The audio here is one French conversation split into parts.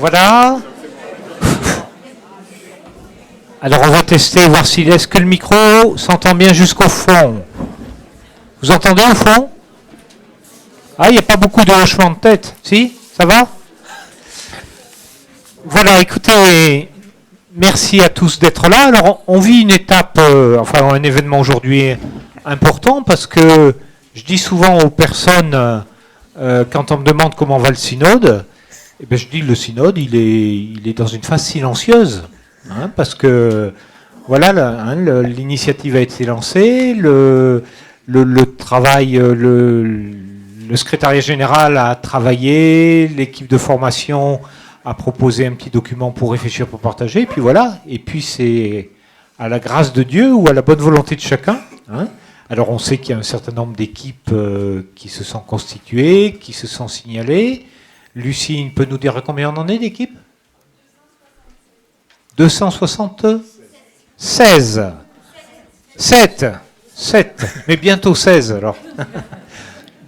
Voilà. Alors on va tester, voir s'il est-ce que le micro s'entend bien jusqu'au fond. Vous entendez au fond? Ah, il n'y a pas beaucoup de hochements de tête. Si? Ça va? Voilà, écoutez, merci à tous d'être là. Alors on vit une étape, enfin un événement aujourd'hui important parce que je dis souvent aux personnes, quand on me demande comment va le synode, eh bien, je dis le synode, il est dans une phase silencieuse. Hein, parce que voilà, l'initiative a été lancée, le travail, le secrétariat général a travaillé, l'équipe de formation a proposé un petit document pour réfléchir, pour partager, et puis voilà, et puis c'est à la grâce de Dieu ou à la bonne volonté de chacun. Hein. Alors on sait qu'il y a un certain nombre d'équipes qui se sont constituées, qui se sont signalées. Lucie peut nous dire combien on en est d'équipes? 276. 7, mais bientôt 16 alors.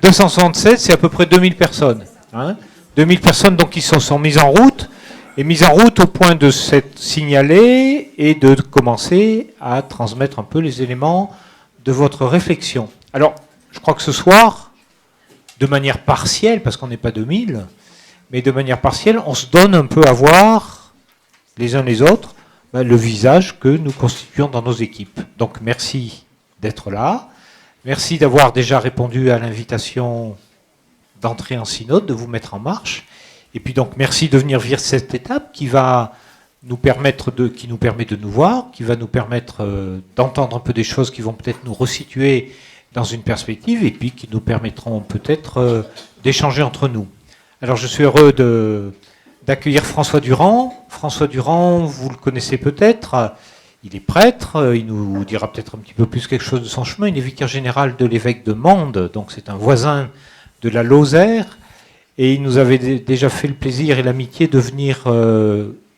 267, c'est à peu près 2000 personnes. Hein, 2000 personnes donc qui se sont mises en route, et mises en route au point de s'être signalées et de commencer à transmettre un peu les éléments de votre réflexion. Alors, je crois que ce soir, de manière partielle, parce qu'on n'est pas 2000, mais de manière partielle, on se donne un peu à voir les uns les autres, le visage que nous constituons dans nos équipes. Donc merci d'être là, merci d'avoir déjà répondu à l'invitation d'entrer en synode, de vous mettre en marche, et puis donc merci de venir vivre cette étape qui va nous permettre qui nous permet de nous voir, qui va nous permettre d'entendre un peu des choses qui vont peut-être nous resituer dans une perspective, et puis qui nous permettront peut-être d'échanger entre nous. Alors je suis heureux d'accueillir François Durand. François Durand, vous le connaissez peut-être, il est prêtre, il nous dira peut-être un petit peu plus quelque chose de son chemin. Il est vicaire général de l'évêque de Mende, donc c'est un voisin de la Lozère, et il nous avait déjà fait le plaisir et l'amitié de venir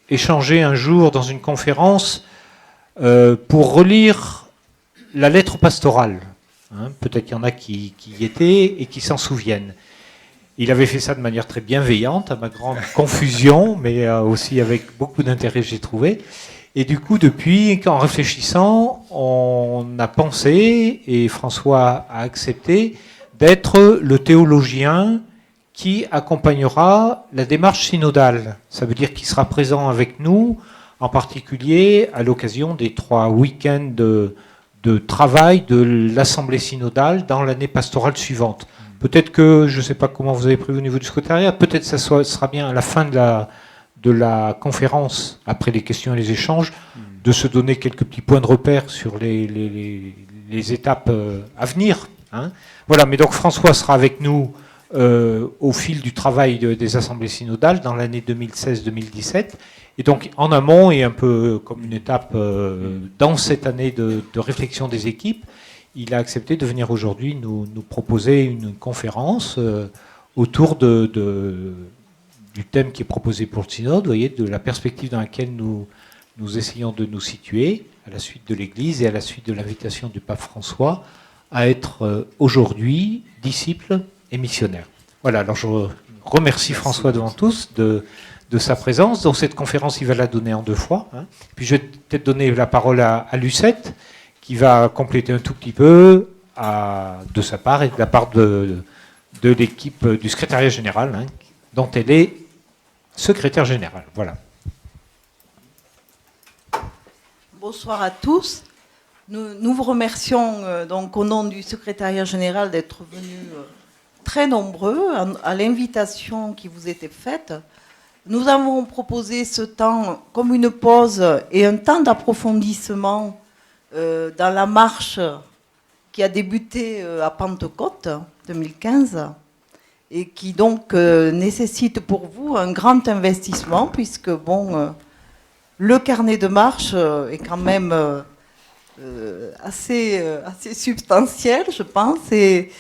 échanger un jour dans une conférence pour relire la lettre pastorale. Hein, peut-être qu'il y en a qui y étaient et qui s'en souviennent. Il avait fait ça de manière très bienveillante, à ma grande confusion, mais aussi avec beaucoup d'intérêt, j'ai trouvé. Et du coup, depuis, en réfléchissant, on a pensé, et François a accepté, d'être le théologien qui accompagnera la démarche synodale. Ça veut dire qu'il sera présent avec nous, en particulier à l'occasion des 3 week-ends de travail de l'Assemblée synodale dans l'année pastorale suivante. Peut-être que, je ne sais pas comment vous avez prévu au niveau du secrétariat, peut-être que ça sera bien à la fin de la conférence, après les questions et les échanges, de se donner quelques petits points de repère sur les étapes à venir. Hein. Voilà, mais donc François sera avec nous au fil du travail des assemblées synodales dans l'année 2016-2017. Et donc en amont, et un peu comme une étape dans cette année de réflexion des équipes, il a accepté de venir aujourd'hui nous proposer une conférence autour du thème qui est proposé pour le synode, vous voyez, de la perspective dans laquelle nous essayons de nous situer à la suite de l'Église et à la suite de l'invitation du pape François à être aujourd'hui disciple et missionnaire. Voilà, alors je remercie François devant tous de sa présence. Dans cette conférence, il va la donner en 2 fois. Hein. Puis je vais peut-être donner la parole à Lucette, qui va compléter un tout petit peu de sa part et de la part de l'équipe du secrétariat général, hein, dont elle est secrétaire générale. Voilà. Bonsoir à tous. Nous vous remercions donc au nom du secrétariat général d'être venus très nombreux à l'invitation qui vous était faite. Nous avons proposé ce temps comme une pause et un temps d'approfondissement dans la marche qui a débuté à Pentecôte 2015 et qui donc nécessite pour vous un grand investissement puisque le carnet de marche est quand même assez substantiel, je pense, et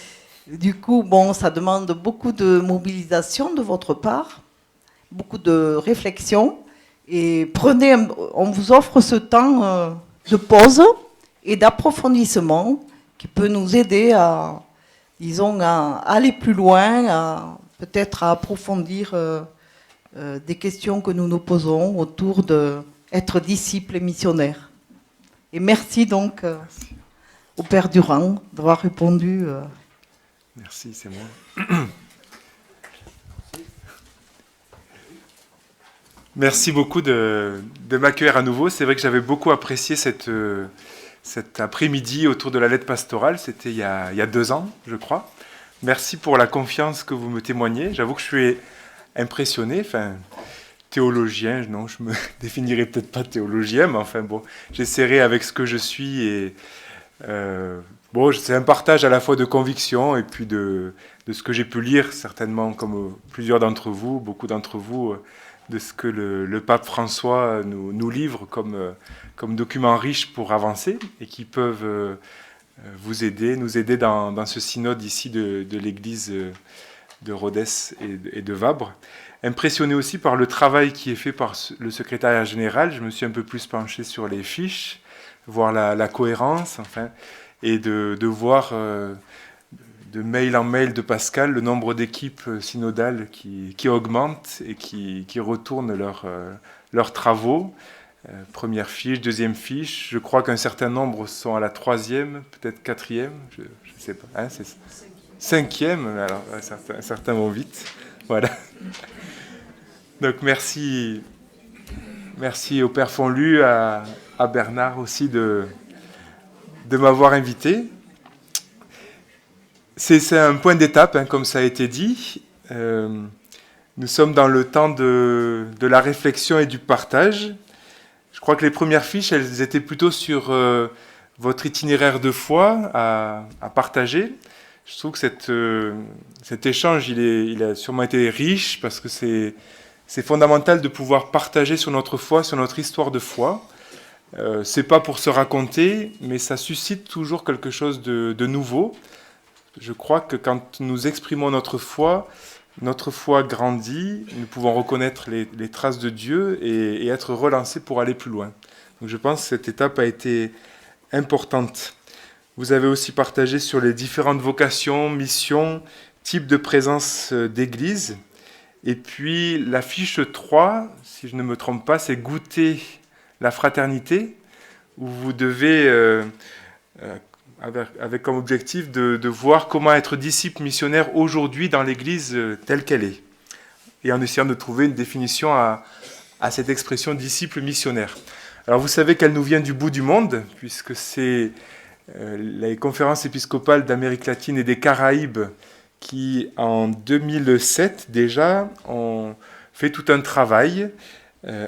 du coup, ça demande beaucoup de mobilisation de votre part, beaucoup de réflexion, et on vous offre ce temps de pause et d'approfondissement qui peut nous aider à aller plus loin, peut-être à approfondir des questions que nous nous posons autour d'être disciple et missionnaire. Et merci donc au Père Durand d'avoir répondu. Merci, c'est moi. Merci beaucoup de m'accueillir à nouveau. C'est vrai que j'avais beaucoup apprécié cet après-midi autour de la lettre pastorale. C'était il y a 2 ans, je crois. Merci pour la confiance que vous me témoignez. J'avoue que je suis impressionné. Enfin, théologien, non, je me définirais peut-être pas théologien, mais enfin bon, j'essaierai avec ce que je suis. Et bon, c'est un partage à la fois de conviction et puis de ce que j'ai pu lire, certainement comme plusieurs d'entre vous, beaucoup d'entre vous, de ce que le pape François nous livre comme document riche pour avancer et qui peuvent vous aider, nous aider dans ce synode ici de l'église de Rodez et de Vabre. Impressionné aussi par le travail qui est fait par le secrétariat général, je me suis un peu plus penché sur les fiches, voir la cohérence, enfin, et de voir de mail en mail de Pascal le nombre d'équipes synodales qui augmentent et qui retournent leurs travaux. Première fiche, deuxième fiche. Je crois qu'un certain nombre sont à la 3e, peut-être 4e, je ne sais pas. Hein, c'est 5e, alors certains vont vite. Voilà. Donc merci au Père Fonlu, à Bernard aussi de m'avoir invité. C'est un point d'étape, hein, comme ça a été dit. Nous sommes dans le temps de la réflexion et du partage. Je crois que les premières fiches, elles étaient plutôt sur votre itinéraire de foi à partager. Je trouve que cet échange, il a sûrement été riche parce que c'est fondamental de pouvoir partager sur notre foi, sur notre histoire de foi. C'est pas pour se raconter, mais ça suscite toujours quelque chose de nouveau. Je crois que quand nous exprimons notre foi grandit, nous pouvons reconnaître les traces de Dieu et être relancés pour aller plus loin. Donc je pense que cette étape a été importante. Vous avez aussi partagé sur les différentes vocations, missions, types de présence d'église. Et puis la fiche 3, si je ne me trompe pas, c'est goûter la fraternité, où vous devez, avec comme objectif de voir comment être disciple missionnaire aujourd'hui dans l'Église telle qu'elle est. Et en essayant de trouver une définition à cette expression disciple missionnaire. Alors vous savez qu'elle nous vient du bout du monde, puisque c'est les conférences épiscopales d'Amérique latine et des Caraïbes qui, en 2007 déjà, ont fait tout un travail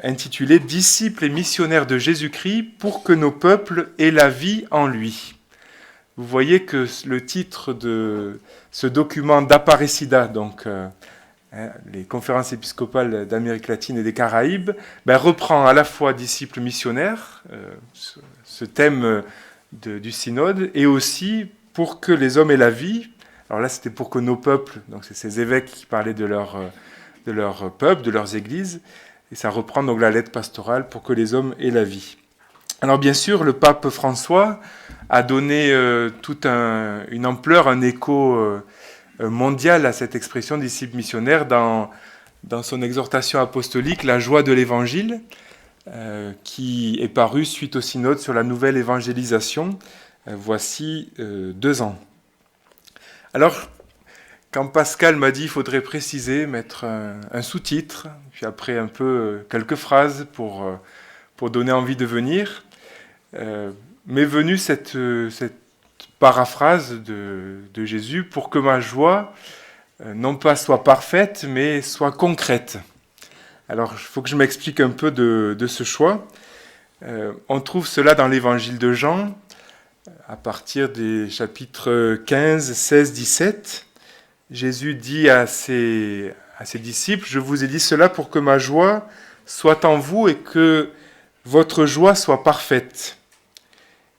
intitulé « Disciples et missionnaires de Jésus-Christ pour que nos peuples aient la vie en lui ». Vous voyez que le titre de ce document d'Aparecida, donc les conférences épiscopales d'Amérique latine et des Caraïbes, reprend à la fois disciples missionnaires, ce thème du synode, et aussi pour que les hommes aient la vie. Alors là, c'était pour que nos peuples, donc c'est ces évêques qui parlaient de leur peuple, de leurs églises, et ça reprend donc la lettre pastorale pour que les hommes aient la vie. Alors bien sûr, le pape François a donné toute une ampleur, un écho mondial à cette expression disciple missionnaire dans son exhortation apostolique, La joie de l'Évangile, qui est parue suite au synode sur la nouvelle évangélisation, voici 2 ans. Alors, quand Pascal m'a dit qu'il faudrait préciser, mettre un sous-titre, puis après un peu quelques phrases pour donner envie de venir, m'est venue cette paraphrase de Jésus pour que ma joie, non pas soit parfaite, mais soit concrète. Alors, il faut que je m'explique un peu de ce choix. On trouve cela dans l'évangile de Jean, à partir des chapitres 15, 16, 17. Jésus dit à ses disciples, « Je vous ai dit cela pour que ma joie soit en vous et que votre joie soit parfaite. »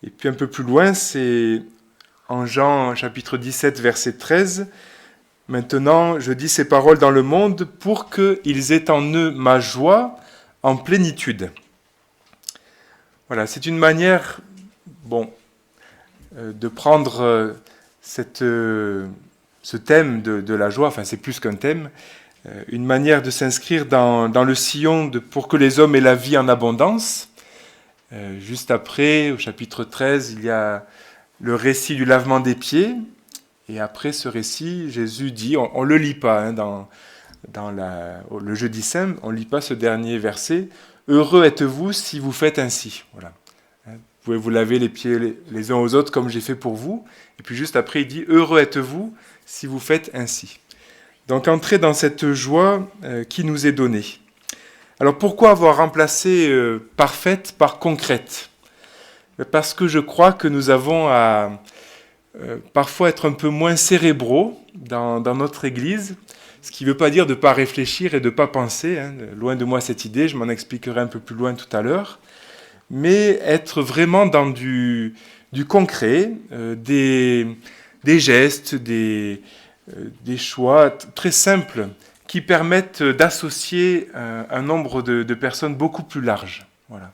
Et puis un peu plus loin, c'est en Jean chapitre 17, verset 13. « Maintenant, je dis ces paroles dans le monde pour qu'ils aient en eux ma joie en plénitude. » Voilà, c'est une manière, de prendre ce thème de la joie, enfin c'est plus qu'un thème, une manière de s'inscrire dans le sillon pour que les hommes aient la vie en abondance. Juste après, au chapitre 13, il y a le récit du lavement des pieds. Et après ce récit, Jésus dit, on ne le lit pas hein, dans le jeudi saint, on ne lit pas ce dernier verset, « Heureux êtes-vous si vous faites ainsi ». Voilà. Vous pouvez vous laver les pieds les uns aux autres comme j'ai fait pour vous. Et puis juste après, il dit « Heureux êtes-vous si vous faites ainsi ». Donc entrer dans cette joie qui nous est donnée. Alors pourquoi avoir remplacé parfaite par concrète ? Parce que je crois que nous avons à parfois être un peu moins cérébraux dans notre Église, ce qui ne veut pas dire de ne pas réfléchir et de ne pas penser. Hein. Loin de moi cette idée, je m'en expliquerai un peu plus loin tout à l'heure. Mais être vraiment dans du concret, des gestes, des choix très simples qui permettent d'associer un nombre de personnes beaucoup plus large. Voilà.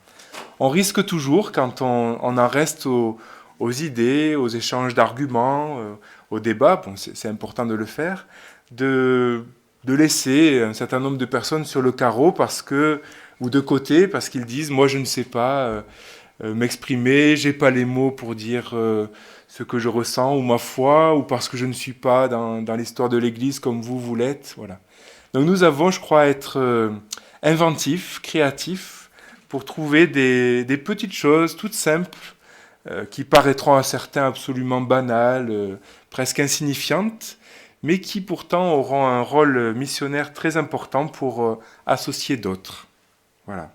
On risque toujours, quand on en reste aux idées, aux échanges d'arguments, aux débats, bon, c'est important de le faire, de laisser un certain nombre de personnes sur le carreau ou de côté parce qu'ils disent « moi je ne sais pas m'exprimer, j'ai pas les mots pour dire ce que je ressens ou ma foi, ou parce que je ne suis pas dans l'histoire de l'Église comme vous l'êtes. » Voilà. Donc nous avons, je crois, à être inventifs, créatifs, pour trouver des petites choses toutes simples, qui paraîtront à certains absolument banales, presque insignifiantes, mais qui pourtant auront un rôle missionnaire très important pour associer d'autres. Voilà.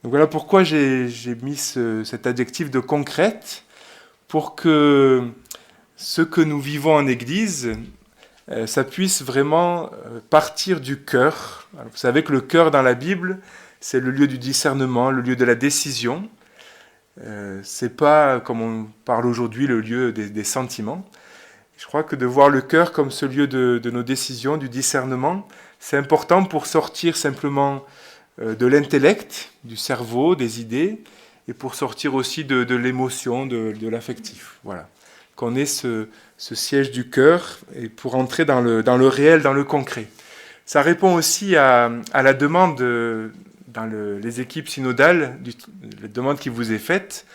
Donc voilà pourquoi j'ai mis cet adjectif de concrète, pour que ce que nous vivons en Église, ça puisse vraiment partir du cœur. Alors, vous savez que le cœur dans la Bible, c'est le lieu du discernement, le lieu de la décision. C'est pas, comme on parle aujourd'hui, le lieu des sentiments. Je crois que de voir le cœur comme ce lieu de nos décisions, du discernement, c'est important pour sortir simplement de l'intellect, du cerveau, des idées, et pour sortir aussi de l'émotion, de l'affectif. Voilà. Qu'on ait ce siège du cœur, et pour entrer dans le réel, dans le concret. Ça répond aussi à la demande dans les équipes synodales, la demande qui vous est faite,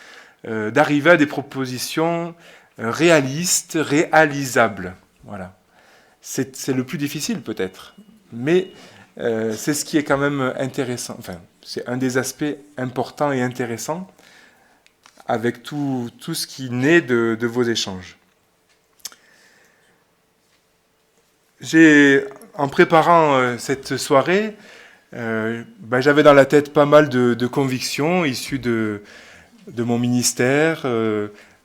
d'arriver à des propositions réalistes, réalisables. Voilà. C'est le plus difficile peut-être, mais c'est ce qui est quand même intéressant. Enfin, c'est un des aspects importants et intéressants avec tout ce qui naît de vos échanges. En préparant cette soirée, j'avais dans la tête pas mal de convictions issues de mon ministère,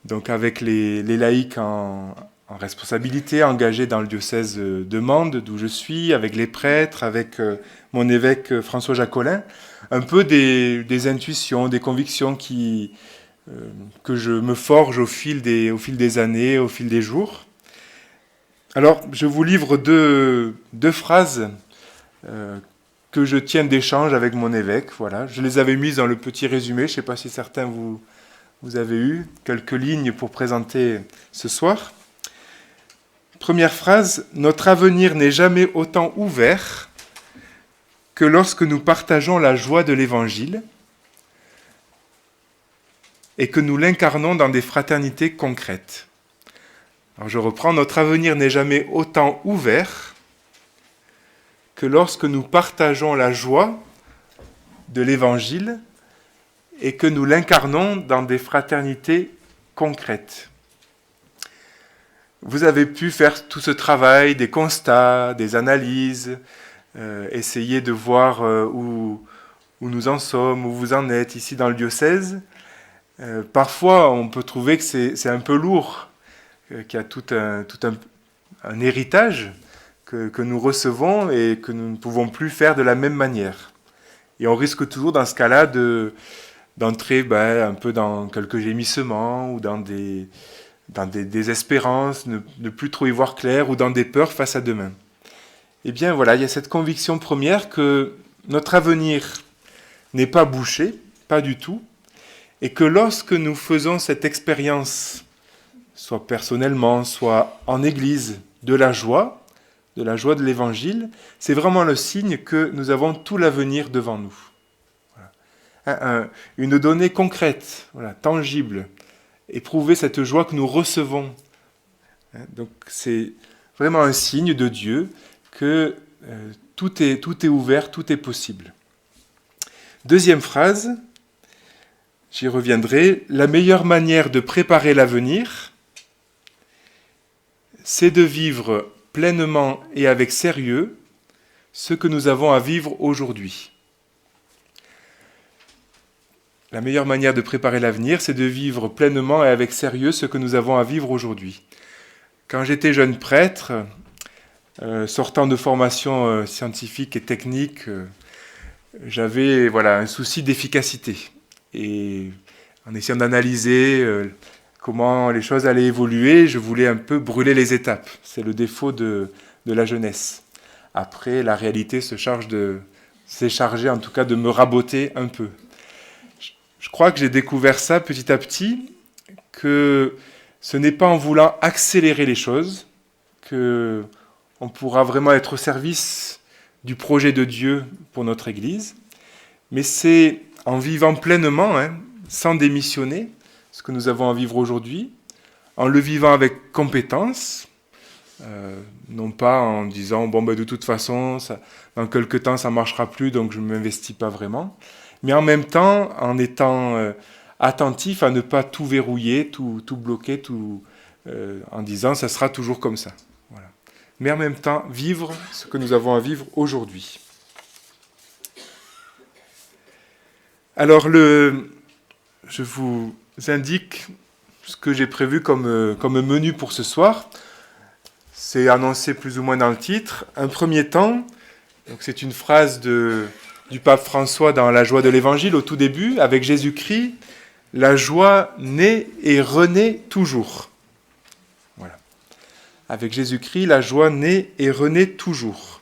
donc avec les laïcs en responsabilité, engagés dans le diocèse de Mende, d'où je suis, avec les prêtres, avec mon évêque François Jacolin, un peu des intuitions, des convictions que je me forge au fil des années, au fil des jours. Alors, je vous livre deux phrases que je tiens d'échange avec mon évêque. Voilà. Je les avais mises dans le petit résumé. Je ne sais pas si certains vous avez eu quelques lignes pour présenter ce soir. Première phrase, « Notre avenir n'est jamais autant ouvert que lorsque nous partageons la joie de l'Évangile et que nous l'incarnons dans des fraternités concrètes. » Alors je reprends, « Notre avenir n'est jamais autant ouvert que lorsque nous partageons la joie de l'Évangile et que nous l'incarnons dans des fraternités concrètes. » Vous avez pu faire tout ce travail, des constats, des analyses, essayer de voir où nous en sommes, où vous en êtes ici dans le diocèse. Parfois, on peut trouver que c'est un peu lourd, qu'il y a tout un héritage que nous recevons et que nous ne pouvons plus faire de la même manière. Et on risque toujours, dans ce cas-là, d'entrer un peu dans quelques gémissements ou dans des désespérances, ne plus trop y voir clair, ou dans des peurs face à demain. Eh bien voilà, il y a cette conviction première que notre avenir n'est pas bouché, pas du tout, et que lorsque nous faisons cette expérience, soit personnellement, soit en Église, de la joie, de la joie de l'Évangile, c'est vraiment le signe que nous avons tout l'avenir devant nous. Voilà. Une donnée concrète, voilà, tangible, éprouver cette joie que nous recevons. Donc c'est vraiment un signe de Dieu que tout est ouvert, tout est possible. Deuxième phrase, j'y reviendrai, la meilleure manière de préparer l'avenir, c'est de vivre pleinement et avec sérieux ce que nous avons à vivre aujourd'hui. La meilleure manière de préparer l'avenir, c'est de vivre pleinement et avec sérieux ce que nous avons à vivre aujourd'hui. Quand j'étais jeune prêtre, sortant de formation scientifique et technique, j'avais un souci d'efficacité. Et en essayant d'analyser comment les choses allaient évoluer, je voulais un peu brûler les étapes. C'est le défaut de la jeunesse. Après, la réalité s'est chargée en tout cas de me raboter un peu. Je crois que j'ai découvert ça petit à petit, que ce n'est pas en voulant accélérer les choses qu'on pourra vraiment être au service du projet de Dieu pour notre Église, mais c'est en vivant pleinement, sans démissionner, ce que nous avons à vivre aujourd'hui, en le vivant avec compétence, non pas en disant de toute façon, dans quelques temps ça ne marchera plus, donc je ne m'investis pas vraiment, mais en même temps en étant attentif à ne pas tout verrouiller, tout bloquer, en disant ça sera toujours comme ça. Voilà. Mais en même temps vivre ce que nous avons à vivre aujourd'hui. Alors je vous indique ce que j'ai prévu comme menu pour ce soir. C'est annoncé plus ou moins dans le titre. Un premier temps, donc c'est une phrase du pape François dans La joie de l'Évangile au tout début, avec Jésus-Christ, la joie naît et renaît toujours. Voilà. Avec Jésus-Christ, la joie naît et renaît toujours.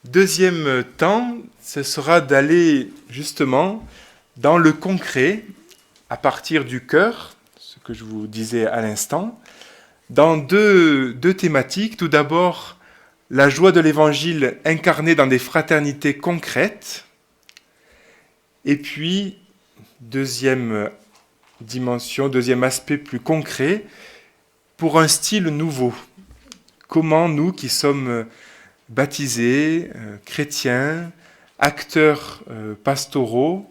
Deuxième temps, ce sera d'aller justement dans le concret, à partir du cœur, ce que je vous disais à l'instant, dans deux thématiques. Tout d'abord, la joie de l'Évangile incarnée dans des fraternités concrètes. Et puis, deuxième dimension, deuxième aspect plus concret, pour un style nouveau. Comment nous qui sommes baptisés, chrétiens, acteurs pastoraux,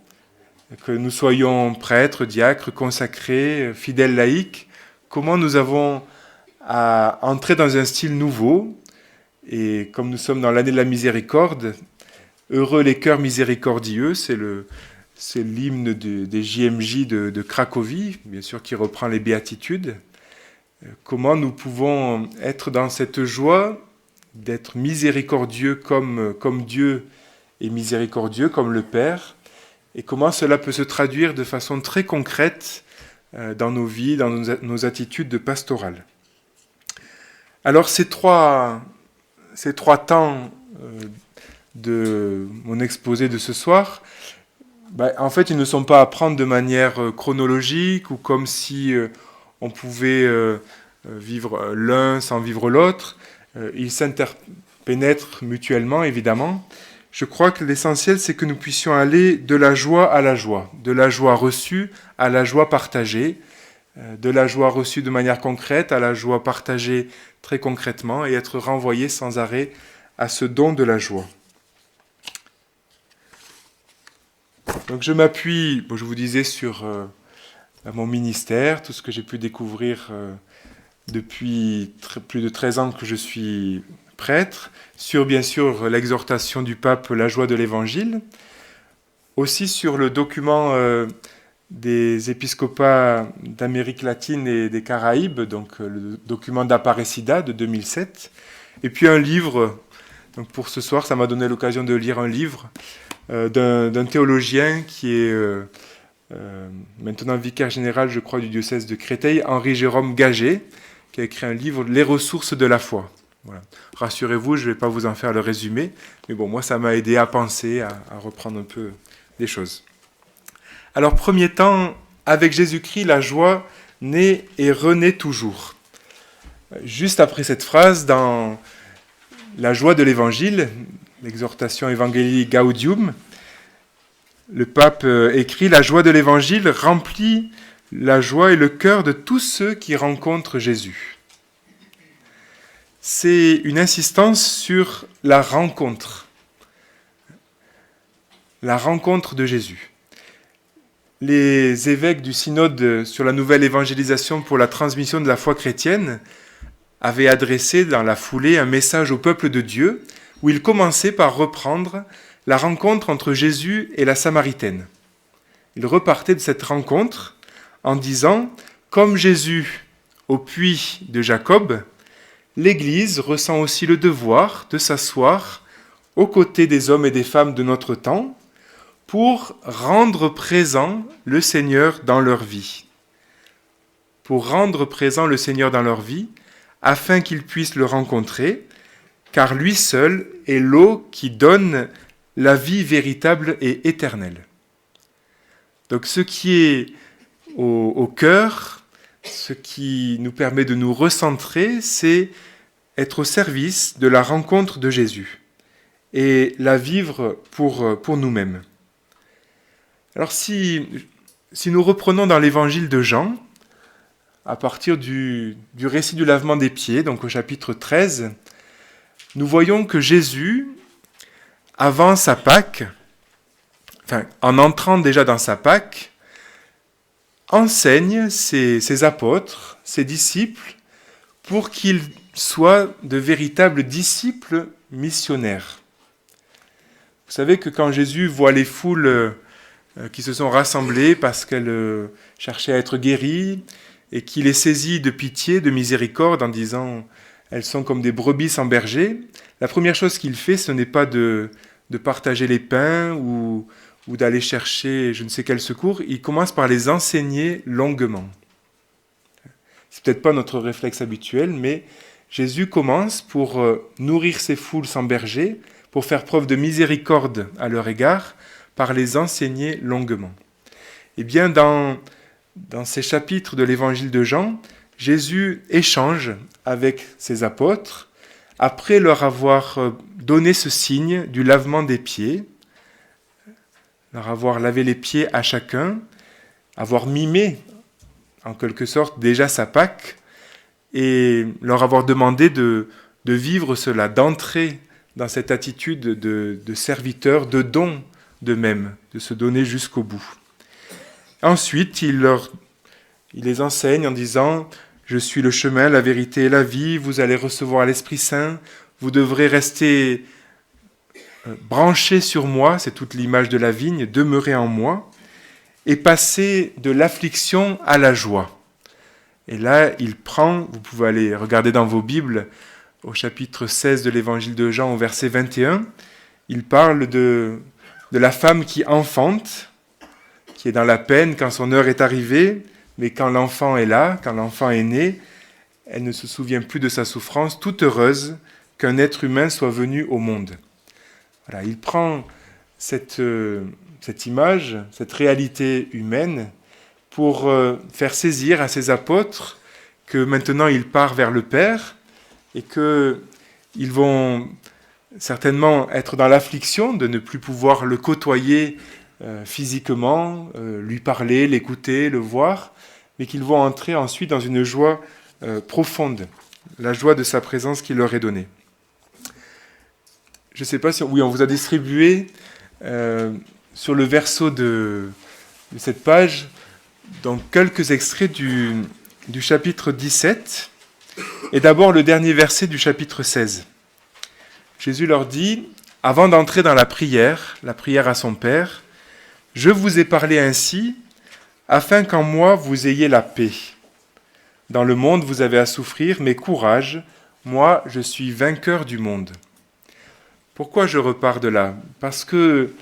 que nous soyons prêtres, diacres, consacrés, fidèles laïcs, comment nous avons à entrer dans un style nouveau. Et comme nous sommes dans l'année de la miséricorde, heureux les cœurs miséricordieux, c'est l'hymne des JMJ de Cracovie, bien sûr qui reprend les béatitudes. Comment nous pouvons être dans cette joie d'être miséricordieux comme Dieu est miséricordieux, comme le Père, et comment cela peut se traduire de façon très concrète dans nos vies, dans nos attitudes de pastorale. Alors ces trois temps de mon exposé de ce soir, en fait, ils ne sont pas à prendre de manière chronologique ou comme si on pouvait vivre l'un sans vivre l'autre. Ils s'interpénètrent mutuellement, évidemment. Je crois que l'essentiel, c'est que nous puissions aller de la joie à la joie, de la joie reçue à la joie partagée, de la joie reçue de manière concrète à la joie partagée très concrètement et être renvoyés sans arrêt à ce don de la joie. Donc je m'appuie, je vous disais, sur mon ministère, tout ce que j'ai pu découvrir depuis plus de 13 ans que je suis prêtre, sur bien sûr l'exhortation du pape La joie de l'Évangile, aussi sur le document des épiscopats d'Amérique latine et des Caraïbes, donc le document d'Aparecida de 2007, et puis un livre, donc pour ce soir ça m'a donné l'occasion de lire un livre d'un théologien qui est maintenant vicaire général, je crois, du diocèse de Créteil, Henri-Jérôme Gagé, qui a écrit un livre, Les ressources de la foi. Voilà. Rassurez-vous, je ne vais pas vous en faire le résumé, mais bon, moi, ça m'a aidé à penser, à reprendre un peu des choses. Alors, premier temps, avec Jésus-Christ, la joie naît et renaît toujours. juste après cette phrase, dans la joie de l'Évangile, l'exhortation Evangelii Gaudium, le pape écrit « La joie de l'Évangile remplit la joie et le cœur de tous ceux qui rencontrent Jésus. » C'est une insistance sur la rencontre de Jésus. Les évêques du synode sur la nouvelle évangélisation pour la transmission de la foi chrétienne avaient adressé dans la foulée un message au peuple de Dieu où ils commençaient par reprendre la rencontre entre Jésus et la Samaritaine. Ils repartaient de cette rencontre en disant « Comme Jésus au puits de Jacob, l'Église ressent aussi le devoir de s'asseoir aux côtés des hommes et des femmes de notre temps pour rendre présent le Seigneur dans leur vie. Pour rendre présent le Seigneur dans leur vie, afin qu'ils puissent le rencontrer, car lui seul est l'eau qui donne la vie véritable et éternelle. » Donc ce qui est au cœur, ce qui nous permet de nous recentrer, c'est être au service de la rencontre de Jésus et la vivre pour nous-mêmes. Alors si nous reprenons dans l'évangile de Jean, à partir du récit du lavement des pieds, donc au chapitre 13, nous voyons que Jésus, avant sa Pâque, en entrant déjà dans sa Pâque, enseigne ses apôtres, ses disciples, pour qu'ils soient de véritables disciples missionnaires. Vous savez que quand Jésus voit les foules qui se sont rassemblées parce qu'elles cherchaient à être guéries, et qu'il les saisit de pitié, de miséricorde, en disant « elles sont comme des brebis sans berger », la première chose qu'il fait, ce n'est pas de partager les pains ou d'aller chercher je ne sais quel secours, il commence par les enseigner longuement. C'est peut-être pas notre réflexe habituel, mais Jésus commence pour nourrir ces foules sans berger, pour faire preuve de miséricorde à leur égard, par les enseigner longuement. Eh bien, dans ces chapitres de l'évangile de Jean, Jésus échange avec ses apôtres, après leur avoir donné ce signe du lavement des pieds, leur avoir lavé les pieds à chacun, avoir mimé en quelque sorte déjà sa Pâque, et leur avoir demandé de vivre cela, d'entrer dans cette attitude de serviteur, de don d'eux-mêmes, de se donner jusqu'au bout. Ensuite, il les enseigne en disant « Je suis le chemin, la vérité et la vie, vous allez recevoir l'Esprit Saint, vous devrez rester branchés sur moi, c'est toute l'image de la vigne, demeurer en moi, et passer de l'affliction à la joie. » Et là, il prend, vous pouvez aller regarder dans vos Bibles, au chapitre 16 de l'évangile de Jean, au verset 21, il parle de la femme qui enfante, qui est dans la peine quand son heure est arrivée, mais quand l'enfant est là, quand l'enfant est né, elle ne se souvient plus de sa souffrance, toute heureuse qu'un être humain soit venu au monde. Voilà, il prend cette image, cette réalité humaine, pour faire saisir à ses apôtres que maintenant il part vers le Père et qu'ils vont certainement être dans l'affliction de ne plus pouvoir le côtoyer physiquement, lui parler, l'écouter, le voir, mais qu'ils vont entrer ensuite dans une joie profonde, la joie de sa présence qui leur est donnée. Je ne sais pas si... Oui, on vous a distribué sur le verso de cette page donc quelques extraits du chapitre 17, et d'abord le dernier verset du chapitre 16. Jésus leur dit, avant d'entrer dans la prière à son Père, « Je vous ai parlé ainsi, afin qu'en moi vous ayez la paix. Dans le monde vous avez à souffrir, mais courage, moi je suis vainqueur du monde. » Pourquoi je repars de là ? Parce que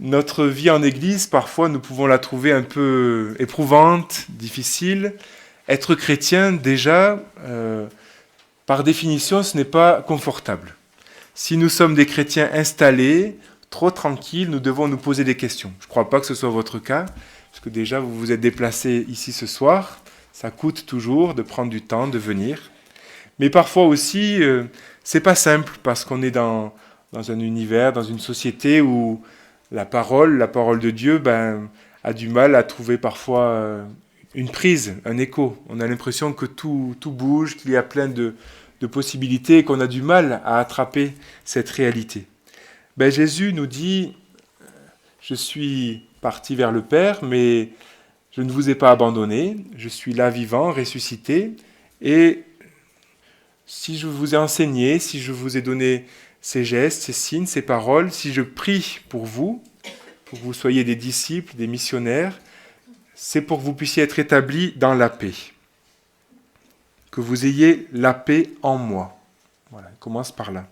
notre vie en Église, parfois, nous pouvons la trouver un peu éprouvante, difficile. Être chrétien, déjà, par définition, ce n'est pas confortable. Si nous sommes des chrétiens installés, trop tranquilles, nous devons nous poser des questions. Je ne crois pas que ce soit votre cas, parce que déjà, vous vous êtes déplacés ici ce soir. Ça coûte toujours de prendre du temps, de venir. Mais parfois aussi, c'est pas simple parce qu'on est dans un univers, dans une société où la parole de Dieu, a du mal à trouver parfois une prise, un écho. On a l'impression que tout bouge, qu'il y a plein de possibilités et qu'on a du mal à attraper cette réalité. Jésus nous dit, je suis parti vers le Père, mais je ne vous ai pas abandonné, je suis là vivant, ressuscité, et si je vous ai enseigné, si je vous ai donné ces gestes, ces signes, ces paroles, si je prie pour que vous soyez des disciples, des missionnaires, c'est pour que vous puissiez être établis dans la paix. Que vous ayez la paix en moi. Voilà, il commence par là.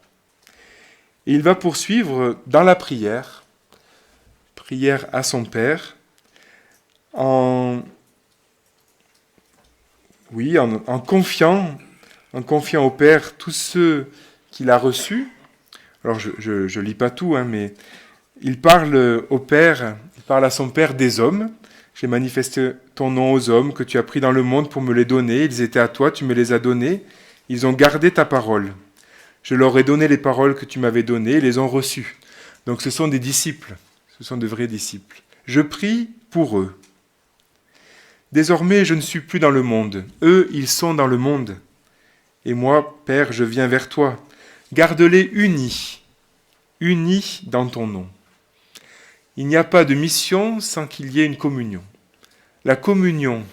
Et il va poursuivre dans la prière à son Père, en confiant au Père tous ceux qu'il a reçus. Alors je lis pas tout, mais il parle au Père, il parle à son Père des hommes. J'ai manifesté ton nom aux hommes que tu as pris dans le monde pour me les donner. Ils étaient à toi, tu me les as donnés. Ils ont gardé ta parole. Je leur ai donné les paroles que tu m'avais données, ils les ont reçues. Donc ce sont des disciples, ce sont de vrais disciples. Je prie pour eux. Désormais, je ne suis plus dans le monde. Eux, ils sont dans le monde. Et moi, Père, je viens vers toi. Garde-les unis dans ton nom. Il n'y a pas de mission sans qu'il y ait une communion. La communion,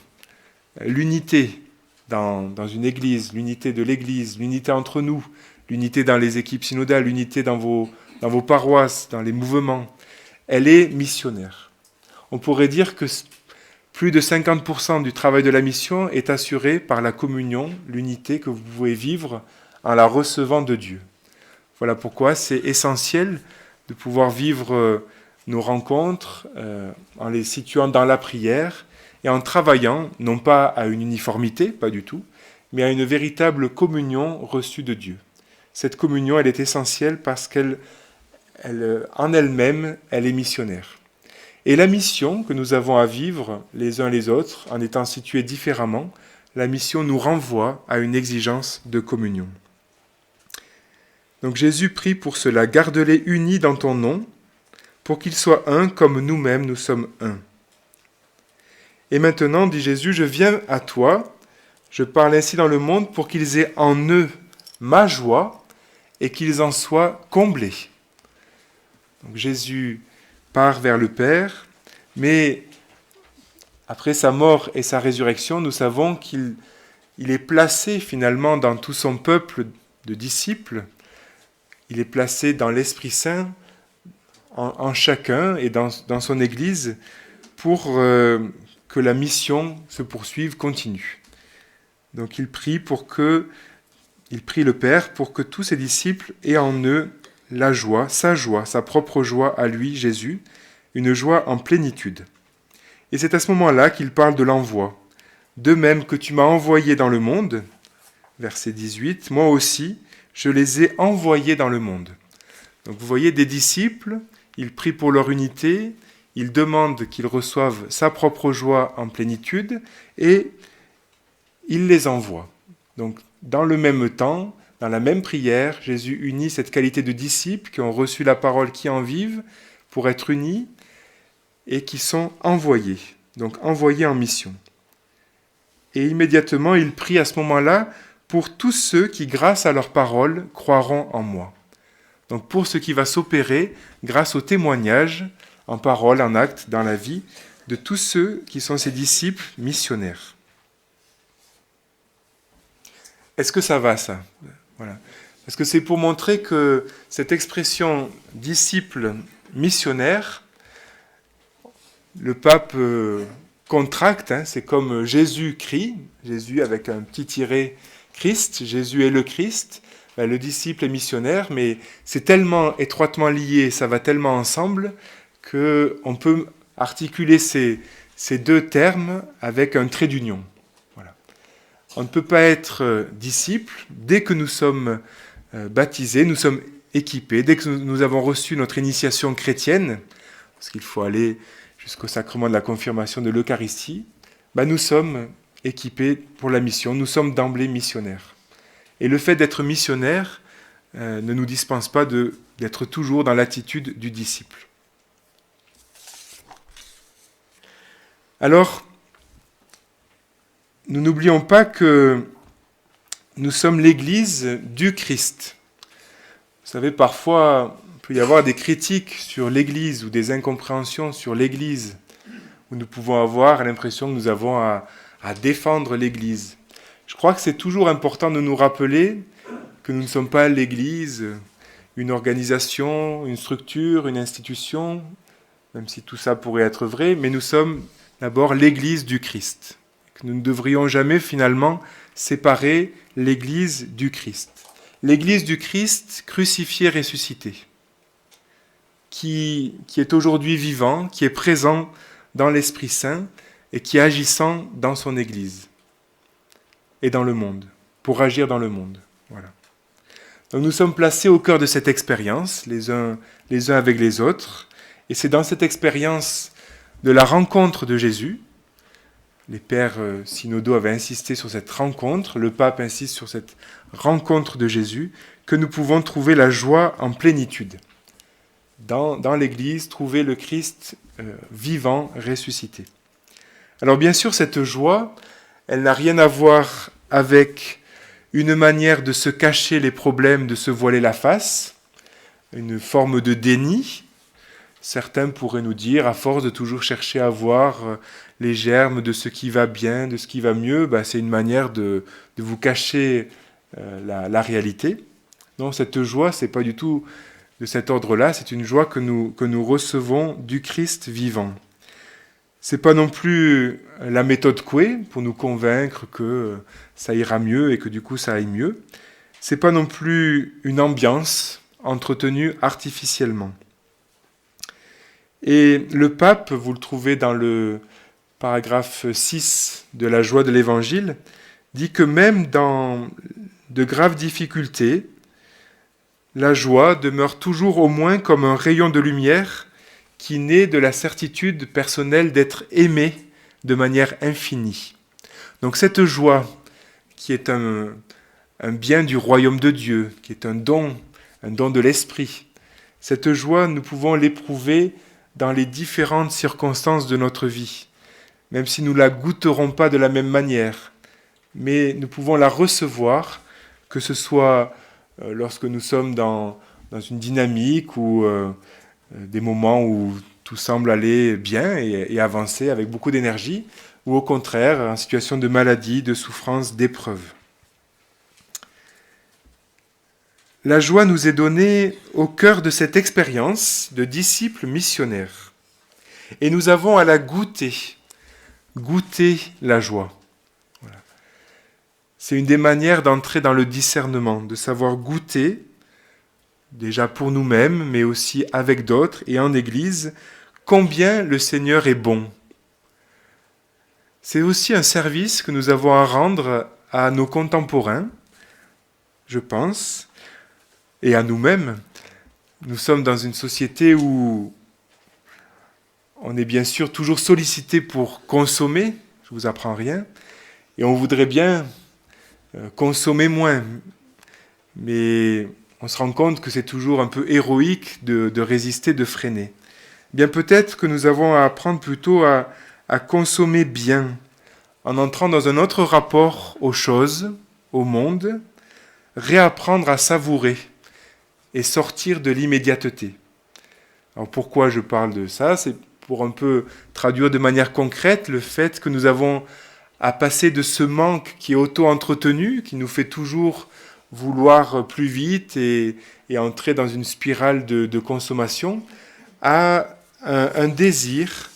l'unité dans une église, l'unité de l'église, l'unité entre nous, l'unité dans les équipes synodales, l'unité dans vos paroisses, dans les mouvements, elle est missionnaire. On pourrait dire que plus de 50% du travail de la mission est assuré par la communion, l'unité que vous pouvez vivre en la recevant de Dieu. Voilà pourquoi c'est essentiel de pouvoir vivre nos rencontres en les situant dans la prière et en travaillant, non pas à une uniformité, pas du tout, mais à une véritable communion reçue de Dieu. Cette communion, elle est essentielle parce en elle-même, elle est missionnaire. Et la mission que nous avons à vivre les uns les autres, en étant situés différemment, la mission nous renvoie à une exigence de communion. Donc Jésus prie pour cela, garde-les unis dans ton nom, pour qu'ils soient un comme nous-mêmes nous sommes un. Et maintenant, dit Jésus, je viens à toi, je parle ainsi dans le monde pour qu'ils aient en eux ma joie et qu'ils en soient comblés. Donc Jésus part vers le Père, mais après sa mort et sa résurrection, nous savons qu'il est placé finalement dans tout son peuple de disciples, il est placé dans l'Esprit Saint en chacun et dans son Église pour que la mission se poursuive, continue. Donc il prie le Père pour que tous ses disciples aient en eux la joie, sa propre joie à lui, Jésus, une joie en plénitude. Et c'est à ce moment-là qu'il parle de l'envoi. De même que tu m'as envoyé dans le monde, verset 18, moi aussi, je les ai envoyés dans le monde. Donc vous voyez des disciples, ils prient pour leur unité, ils demandent qu'ils reçoivent sa propre joie en plénitude et il les envoie. Donc dans le même temps, dans la même prière, Jésus unit cette qualité de disciples qui ont reçu la parole, qui en vivent, pour être unis et qui sont envoyés, donc envoyés en mission. Et immédiatement, il prie à ce moment-là pour tous ceux qui, grâce à leur parole, croiront en moi. Donc pour ce qui va s'opérer grâce au témoignage, en parole, en acte, dans la vie, de tous ceux qui sont ses disciples missionnaires. Est-ce que ça va, ça ? Voilà. Parce que c'est pour montrer que cette expression disciple missionnaire, le pape contracte, c'est comme Jésus crie, Jésus avec un petit tiret Christ, Jésus est le Christ, le disciple est missionnaire, mais c'est tellement étroitement lié, ça va tellement ensemble, qu'on peut articuler ces deux termes avec un trait d'union. Voilà. On ne peut pas être disciple dès que nous sommes baptisés, nous sommes équipés, dès que nous avons reçu notre initiation chrétienne, parce qu'il faut aller jusqu'au sacrement de la confirmation de l'Eucharistie, nous sommes équipés pour la mission, nous sommes d'emblée missionnaires. Et le fait d'être missionnaire ne nous dispense pas d'être toujours dans l'attitude du disciple. Alors, nous n'oublions pas que nous sommes l'Église du Christ. Vous savez, parfois, il peut y avoir des critiques sur l'Église ou des incompréhensions sur l'Église, où nous pouvons avoir l'impression que nous avons à défendre l'Église. Je crois que c'est toujours important de nous rappeler que nous ne sommes pas l'Église, une organisation, une structure, une institution, même si tout ça pourrait être vrai, mais nous sommes d'abord l'Église du Christ. Que nous ne devrions jamais finalement séparer l'Église du Christ. L'Église du Christ crucifié, ressuscité, qui est aujourd'hui vivant, qui est présent dans l'Esprit Saint et qui est agissant dans son Église et dans le monde, pour agir dans le monde. Voilà. Donc nous sommes placés au cœur de cette expérience, les uns avec les autres, et c'est dans cette expérience de la rencontre de Jésus, les pères synodaux avaient insisté sur cette rencontre, le pape insiste sur cette rencontre de Jésus, que nous pouvons trouver la joie en plénitude. Dans l'Église, trouver le Christ vivant, ressuscité. Alors bien sûr, cette joie, elle n'a rien à voir avec une manière de se cacher les problèmes, de se voiler la face, une forme de déni. Certains pourraient nous dire, à force de toujours chercher à voir les germes de ce qui va bien, de ce qui va mieux, c'est une manière de vous cacher la réalité. Non, cette joie, ce n'est pas du tout de cet ordre-là, c'est une joie que nous recevons du Christ vivant. Ce n'est pas non plus la méthode Coué pour nous convaincre que ça ira mieux et que du coup ça aille mieux. Ce n'est pas non plus une ambiance entretenue artificiellement. Et le pape, vous le trouvez dans le paragraphe 6 de la joie de l'Évangile, dit que même dans de graves difficultés, la joie demeure toujours au moins comme un rayon de lumière qui naît de la certitude personnelle d'être aimé de manière infinie. Donc cette joie, qui est un bien du royaume de Dieu, qui est un don de l'esprit, cette joie, nous pouvons l'éprouver dans les différentes circonstances de notre vie, même si nous ne la goûterons pas de la même manière, mais nous pouvons la recevoir, que ce soit lorsque nous sommes dans une dynamique ou des moments où tout semble aller bien et avancer avec beaucoup d'énergie, ou au contraire, en situation de maladie, de souffrance, d'épreuve. La joie nous est donnée au cœur de cette expérience de disciples missionnaires. Et nous avons à la goûter la joie. Voilà. C'est une des manières d'entrer dans le discernement, de savoir goûter, déjà pour nous-mêmes, mais aussi avec d'autres et en Église, combien le Seigneur est bon. C'est aussi un service que nous avons à rendre à nos contemporains, je pense, et à nous-mêmes. Nous sommes dans une société où on est bien sûr toujours sollicité pour consommer, je ne vous apprends rien, et on voudrait bien consommer moins. Mais on se rend compte que c'est toujours un peu héroïque de résister, de freiner. Bien peut-être que nous avons à apprendre plutôt à consommer bien, en entrant dans un autre rapport aux choses, au monde, réapprendre à savourer et sortir de l'immédiateté. Alors pourquoi je parle de ça ? C'est pour un peu traduire de manière concrète le fait que nous avons à passer de ce manque qui est auto-entretenu, qui nous fait toujours vouloir plus vite et entrer dans une spirale de consommation, à un désir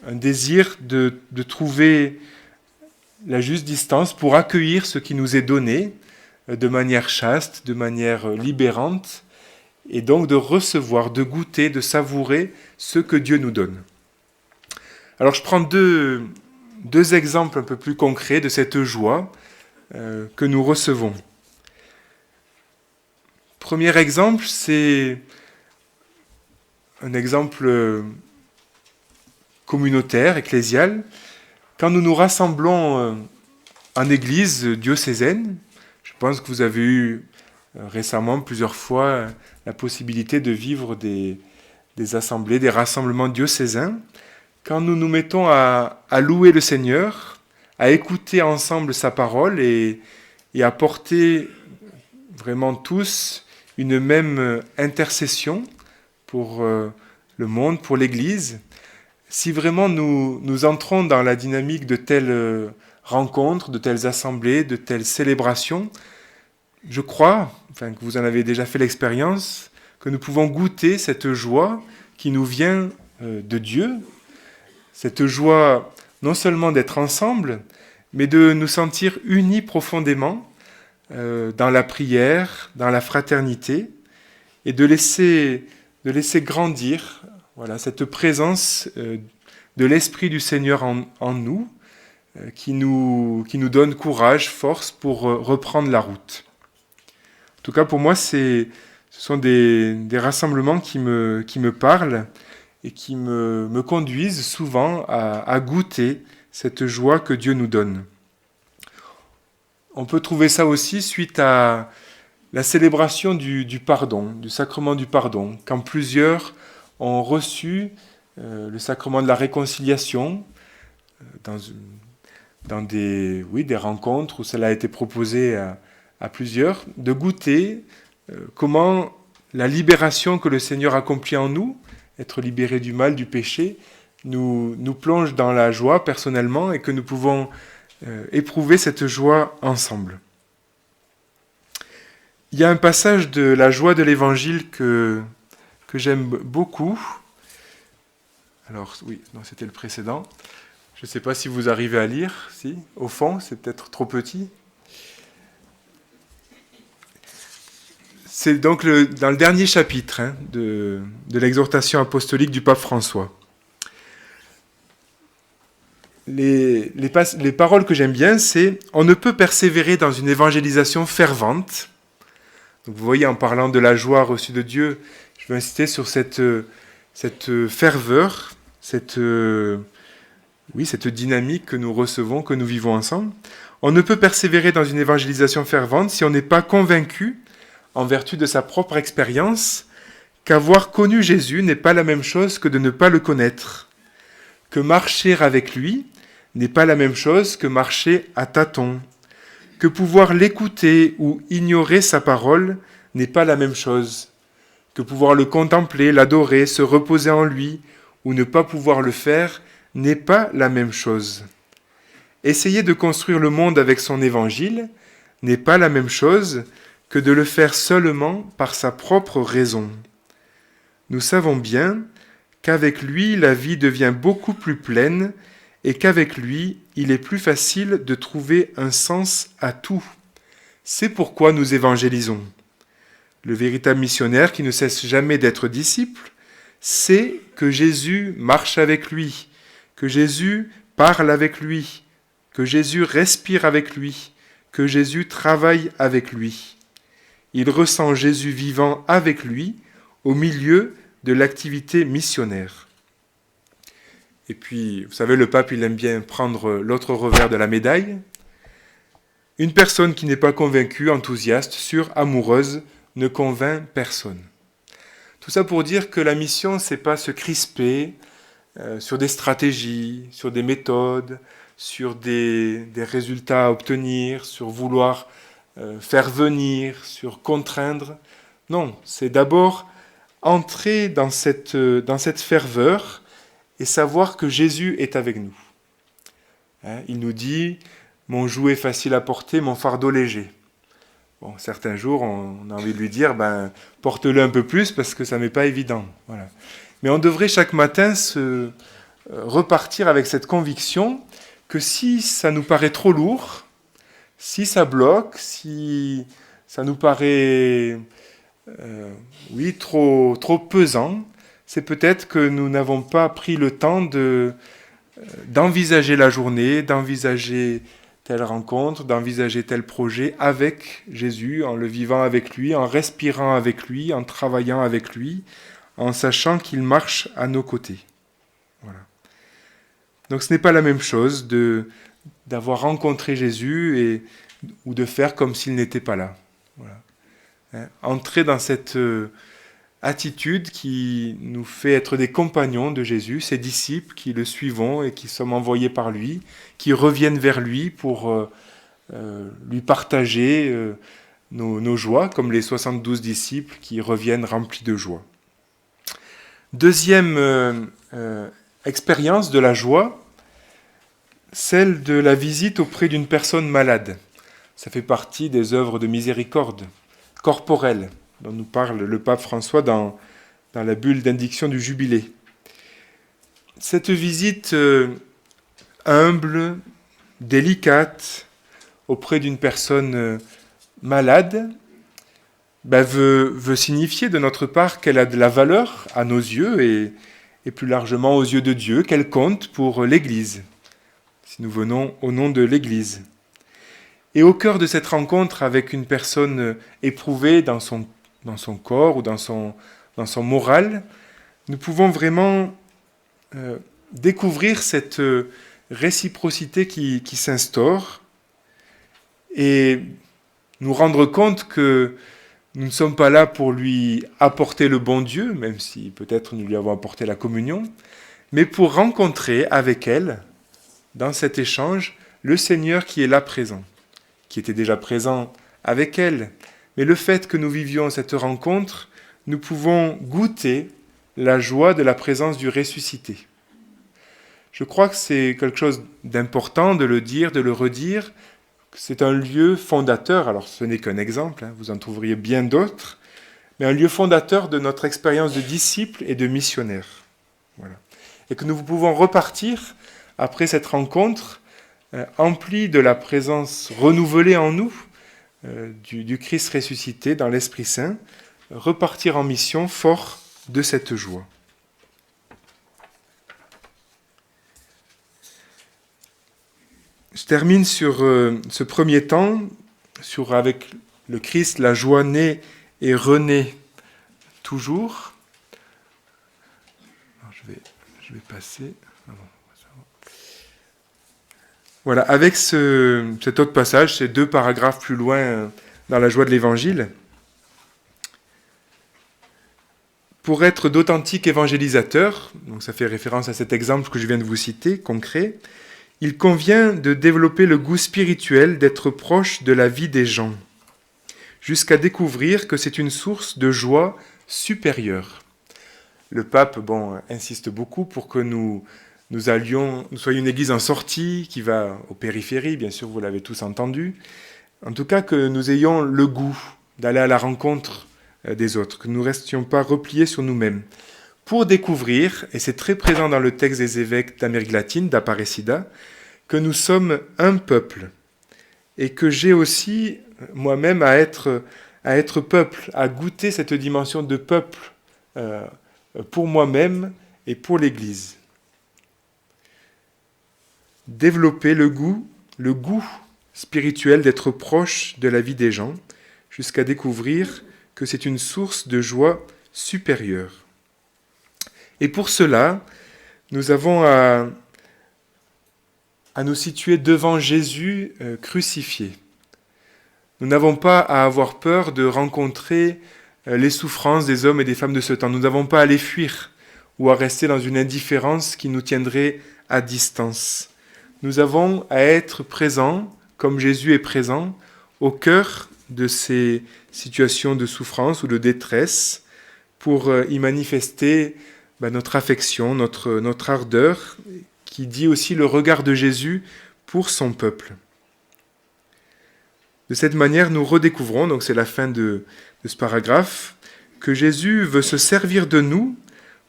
de trouver la juste distance pour accueillir ce qui nous est donné de manière chaste, de manière libérante, et donc de recevoir, de goûter, de savourer ce que Dieu nous donne. Alors je prends deux exemples un peu plus concrets de cette joie que nous recevons. Premier exemple, c'est un exemple communautaire, ecclésial. Quand nous nous rassemblons en église diocésaine, pense que vous avez eu récemment, plusieurs fois, la possibilité de vivre des assemblées, des rassemblements diocésains. Quand nous nous mettons à louer le Seigneur, à écouter ensemble sa parole et à porter vraiment tous une même intercession pour le monde, pour l'Église, si vraiment nous entrons dans la dynamique de telles rencontres, de telles assemblées, de telles célébrations, je crois, que vous en avez déjà fait l'expérience, que nous pouvons goûter cette joie qui nous vient de Dieu, cette joie non seulement d'être ensemble, mais de nous sentir unis profondément dans la prière, dans la fraternité, et de laisser grandir cette présence de l'Esprit du Seigneur en nous, qui nous donne courage, force pour reprendre la route. En tout cas, pour moi, ce sont des rassemblements qui me parlent et qui me conduisent souvent à goûter cette joie que Dieu nous donne. On peut trouver ça aussi suite à la célébration du pardon, du sacrement du pardon, quand plusieurs ont reçu le sacrement de la réconciliation dans des rencontres où cela a été proposé à plusieurs, de goûter comment la libération que le Seigneur accomplit en nous, être libéré du mal, du péché, nous plonge dans la joie personnellement et que nous pouvons éprouver cette joie ensemble. Il y a un passage de la joie de l'Évangile que j'aime beaucoup. Alors oui, non, c'était le précédent. Je ne sais pas si vous arrivez à lire, si, au fond, c'est peut-être trop petit. C'est donc dans le dernier chapitre de l'exhortation apostolique du pape François. Les paroles que j'aime bien, c'est « On ne peut persévérer dans une évangélisation fervente ». Donc vous voyez, en parlant de la joie reçue de Dieu, je veux insister sur cette ferveur, cette dynamique que nous recevons, que nous vivons ensemble. On ne peut persévérer dans une évangélisation fervente si on n'est pas convaincu, en vertu de sa propre expérience, qu'avoir connu Jésus n'est pas la même chose que de ne pas le connaître, que marcher avec lui n'est pas la même chose que marcher à tâtons, que pouvoir l'écouter ou ignorer sa parole n'est pas la même chose, que pouvoir le contempler, l'adorer, se reposer en lui ou ne pas pouvoir le faire n'est pas la même chose. Essayer de construire le monde avec son évangile n'est pas la même chose que de le faire seulement par sa propre raison. Nous savons bien qu'avec lui, la vie devient beaucoup plus pleine et qu'avec lui, il est plus facile de trouver un sens à tout. C'est pourquoi nous évangélisons. Le véritable missionnaire qui ne cesse jamais d'être disciple sait que Jésus marche avec lui, que Jésus parle avec lui, que Jésus respire avec lui, que Jésus travaille avec lui. Il ressent Jésus vivant avec lui au milieu de l'activité missionnaire. Et puis, vous savez, le pape, il aime bien prendre l'autre revers de la médaille. Une personne qui n'est pas convaincue, enthousiaste, sûre, amoureuse, ne convainc personne. Tout ça pour dire que la mission, c'est pas se crisper sur des stratégies, sur des méthodes, sur des résultats à obtenir, sur vouloir faire venir, sur contraindre. Non, c'est d'abord entrer dans cette ferveur et savoir que Jésus est avec nous. Il nous dit « Mon joug est facile à porter, mon fardeau léger ». Bon, certains jours, on a envie de lui dire « Porte-le un peu plus parce que ça m'est pas évident. » Voilà. Mais on devrait chaque matin repartir avec cette conviction que si ça nous paraît trop lourd, si ça bloque, si ça nous paraît trop pesant, c'est peut-être que nous n'avons pas pris le temps d'envisager la journée, d'envisager telle rencontre, d'envisager tel projet avec Jésus, en le vivant avec lui, en respirant avec lui, en travaillant avec lui, en sachant qu'il marche à nos côtés. Voilà. Donc ce n'est pas la même chose d'avoir rencontré Jésus et ou de faire comme s'il n'était pas là. Voilà. Entrer dans cette attitude qui nous fait être des compagnons de Jésus, ses disciples qui le suivons et qui sommes envoyés par lui, qui reviennent vers lui pour lui partager nos joies, comme les 72 disciples qui reviennent remplis de joie. Deuxième expérience de la joie, celle de la visite auprès d'une personne malade. Ça fait partie des œuvres de miséricorde corporelle dont nous parle le pape François dans la bulle d'indiction du Jubilé. Cette visite humble, délicate, auprès d'une personne malade, veut signifier de notre part qu'elle a de la valeur à nos yeux et plus largement aux yeux de Dieu, qu'elle compte pour l'Église, si nous venons au nom de l'Église. Et au cœur de cette rencontre avec une personne éprouvée dans son corps ou dans son moral, nous pouvons vraiment découvrir cette réciprocité qui s'instaure et nous rendre compte que nous ne sommes pas là pour lui apporter le bon Dieu, même si peut-être nous lui avons apporté la communion, mais pour rencontrer avec elle, dans cet échange, le Seigneur qui est là présent, qui était déjà présent avec elle. Mais le fait que nous vivions cette rencontre, nous pouvons goûter la joie de la présence du ressuscité. Je crois que c'est quelque chose d'important de le dire, de le redire. C'est un lieu fondateur, alors ce n'est qu'un exemple, vous en trouveriez bien d'autres, mais un lieu fondateur de notre expérience de disciples et de missionnaires. Voilà. Et que nous pouvons repartir après cette rencontre, emplis de la présence renouvelée en nous, du Christ ressuscité dans l'Esprit Saint, repartir en mission fort de cette joie. Je termine sur ce premier temps, avec le Christ, la joie naît et renaît toujours. Alors, je vais passer. Voilà, avec cet autre passage, ces 2 paragraphes plus loin dans la joie de l'Évangile, pour être d'authentiques évangélisateurs, donc ça fait référence à cet exemple que je viens de vous citer, concret, il convient de développer le goût spirituel d'être proche de la vie des gens, jusqu'à découvrir que c'est une source de joie supérieure. Le pape insiste beaucoup pour que nous soyons une église en sortie, qui va aux périphéries, bien sûr, vous l'avez tous entendu. En tout cas, que nous ayons le goût d'aller à la rencontre des autres, que nous ne restions pas repliés sur nous-mêmes. Pour découvrir, et c'est très présent dans le texte des évêques d'Amérique latine, d'Aparecida, que nous sommes un peuple, et que j'ai aussi moi-même à être peuple, à goûter cette dimension de peuple pour moi-même et pour l'Église. Développer le goût spirituel d'être proche de la vie des gens, jusqu'à découvrir que c'est une source de joie supérieure. Et pour cela, nous avons à nous situer devant Jésus crucifié. Nous n'avons pas à avoir peur de rencontrer les souffrances des hommes et des femmes de ce temps. Nous n'avons pas à les fuir ou à rester dans une indifférence qui nous tiendrait à distance. Nous avons à être présents, comme Jésus est présent, au cœur de ces situations de souffrance ou de détresse, pour y manifester notre affection, notre ardeur, qui dit aussi le regard de Jésus pour son peuple. De cette manière, nous redécouvrons, donc c'est la fin de ce paragraphe, que Jésus veut se servir de nous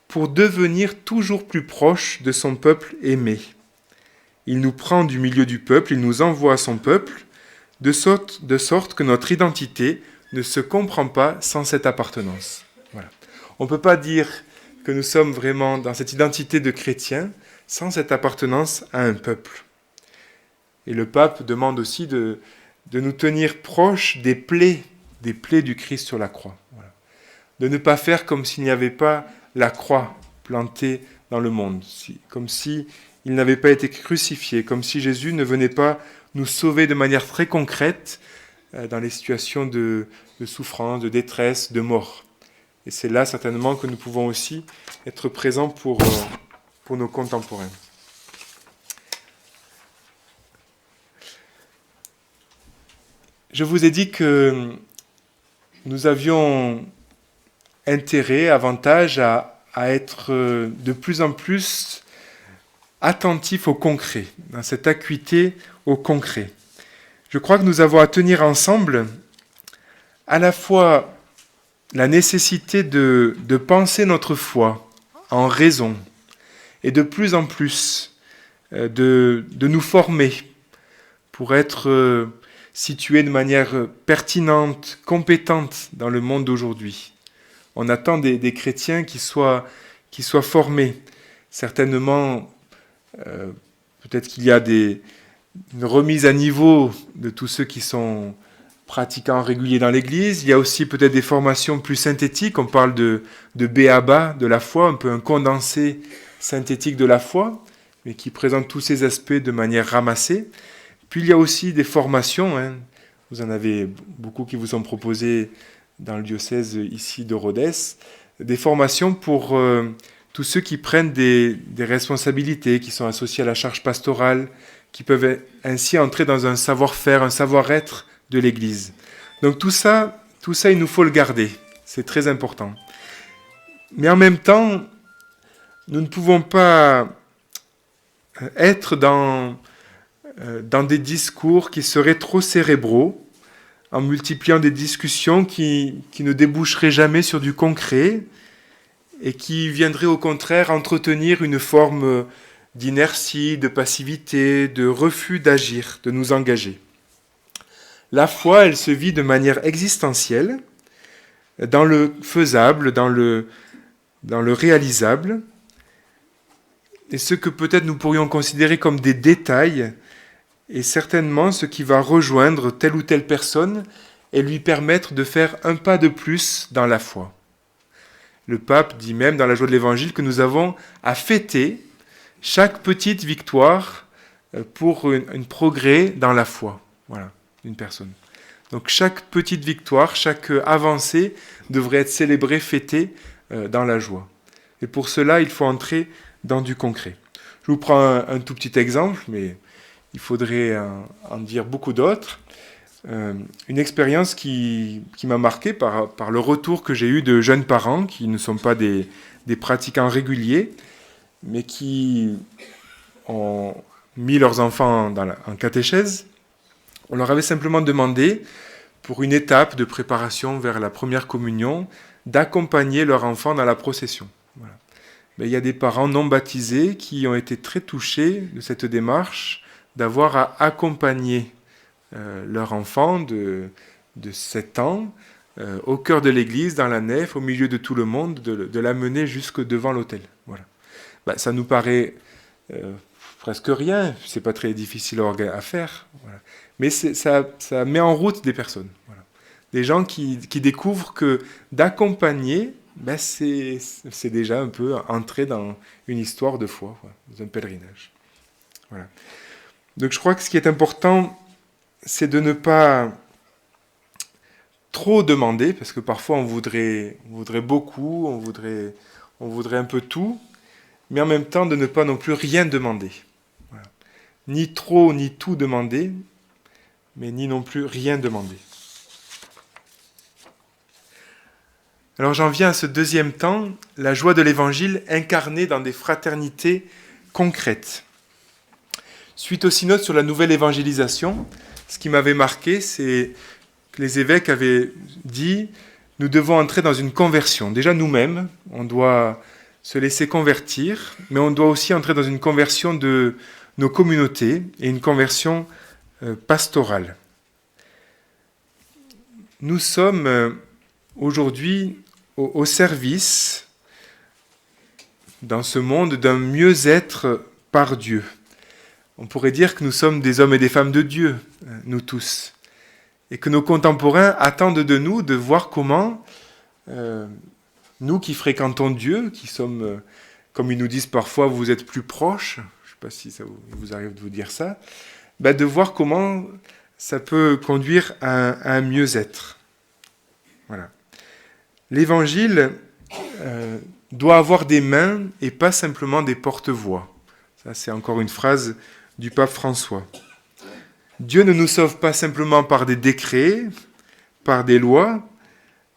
pour devenir toujours plus proche de son peuple aimé. Il nous prend du milieu du peuple, il nous envoie à son peuple, de sorte que notre identité ne se comprend pas sans cette appartenance. Voilà. On ne peut pas dire que nous sommes vraiment dans cette identité de chrétiens sans cette appartenance à un peuple. Et le pape demande aussi de nous tenir proches des plaies du Christ sur la croix. Voilà. De ne pas faire comme s'il n'y avait pas la croix plantée dans le monde, comme si il n'avait pas été crucifié, comme si Jésus ne venait pas nous sauver de manière très concrète dans les situations de souffrance, de détresse, de mort. Et c'est là certainement que nous pouvons aussi être présents pour nos contemporains. Je vous ai dit que nous avions intérêt, avantage à être de plus en plus attentifs au concret, dans cette acuité au concret. Je crois que nous avons à tenir ensemble à la fois la nécessité de penser notre foi en raison et de plus en plus de nous former pour être situés de manière pertinente, compétente dans le monde d'aujourd'hui. On attend des chrétiens qui soient formés. Certainement, peut-être qu'il y a une remise à niveau de tous ceux qui sont pratiquants réguliers dans l'Église. Il y a aussi peut-être des formations plus synthétiques. On parle de B.A.B.A. de la foi, un peu un condensé synthétique de la foi, mais qui présente tous ces aspects de manière ramassée. Puis il y a aussi des formations. Vous en avez beaucoup qui vous sont proposées dans le diocèse ici de Rodez. Des formations pour tous ceux qui prennent des responsabilités, qui sont associés à la charge pastorale, qui peuvent ainsi entrer dans un savoir-faire, un savoir-être de l'Église. Donc tout ça, il nous faut le garder. C'est très important. Mais en même temps, nous ne pouvons pas être dans des discours qui seraient trop cérébraux, en multipliant des discussions qui ne déboucheraient jamais sur du concret et qui viendraient au contraire entretenir une forme d'inertie, de passivité, de refus d'agir, de nous engager. La foi, elle se vit de manière existentielle, dans le faisable, dans le réalisable, et ce que peut-être nous pourrions considérer comme des détails, et certainement ce qui va rejoindre telle ou telle personne et lui permettre de faire un pas de plus dans la foi. Le pape dit même dans la joie de l'Évangile que nous avons à fêter chaque petite victoire pour un progrès dans la foi, voilà, d'une personne. Donc chaque petite victoire, chaque avancée devrait être célébrée, fêtée dans la joie. Et pour cela, il faut entrer dans du concret. Je vous prends un tout petit exemple, mais il faudrait en dire beaucoup d'autres. Une expérience qui m'a marqué par le retour que j'ai eu de jeunes parents qui ne sont pas des pratiquants réguliers, mais qui ont mis leurs enfants en catéchèse. On leur avait simplement demandé, pour une étape de préparation vers la première communion, d'accompagner leur enfant dans la procession. Voilà. Mais il y a des parents non baptisés qui ont été très touchés de cette démarche, d'avoir à accompagner leur enfant de 7 ans au cœur de l'église, dans la nef, au milieu de tout le monde, de l'amener jusque devant l'autel. Voilà. Ça nous paraît presque rien, c'est pas très difficile à faire, voilà. Mais ça met en route des personnes. Voilà. Des gens qui découvrent que d'accompagner, c'est déjà un peu entrer dans une histoire de foi, voilà, dans un pèlerinage. Voilà. Donc je crois que ce qui est important, c'est de ne pas trop demander, parce que parfois on voudrait beaucoup, on voudrait un peu tout, mais en même temps de ne pas non plus rien demander. Voilà. Ni trop ni tout demander, mais ni non plus rien demander. Alors j'en viens à ce deuxième temps, la joie de l'Évangile incarnée dans des fraternités concrètes. Suite au synode sur la nouvelle évangélisation, ce qui m'avait marqué, c'est que les évêques avaient dit « Nous devons entrer dans une conversion. Déjà nous-mêmes, on doit se laisser convertir, mais on doit aussi entrer dans une conversion de nos communautés et une conversion pastorale. » Nous sommes aujourd'hui au service, dans ce monde, d'un mieux-être par Dieu. On pourrait dire que nous sommes des hommes et des femmes de Dieu, nous tous, et que nos contemporains attendent de nous de voir comment nous qui fréquentons Dieu, qui sommes, comme ils nous disent parfois, vous êtes plus proches, je ne sais pas si ça vous arrive de vous dire ça, de voir comment ça peut conduire à un mieux-être. Voilà. L'Évangile doit avoir des mains et pas simplement des porte-voix. Ça, c'est encore une phrase du pape François. Dieu ne nous sauve pas simplement par des décrets, par des lois,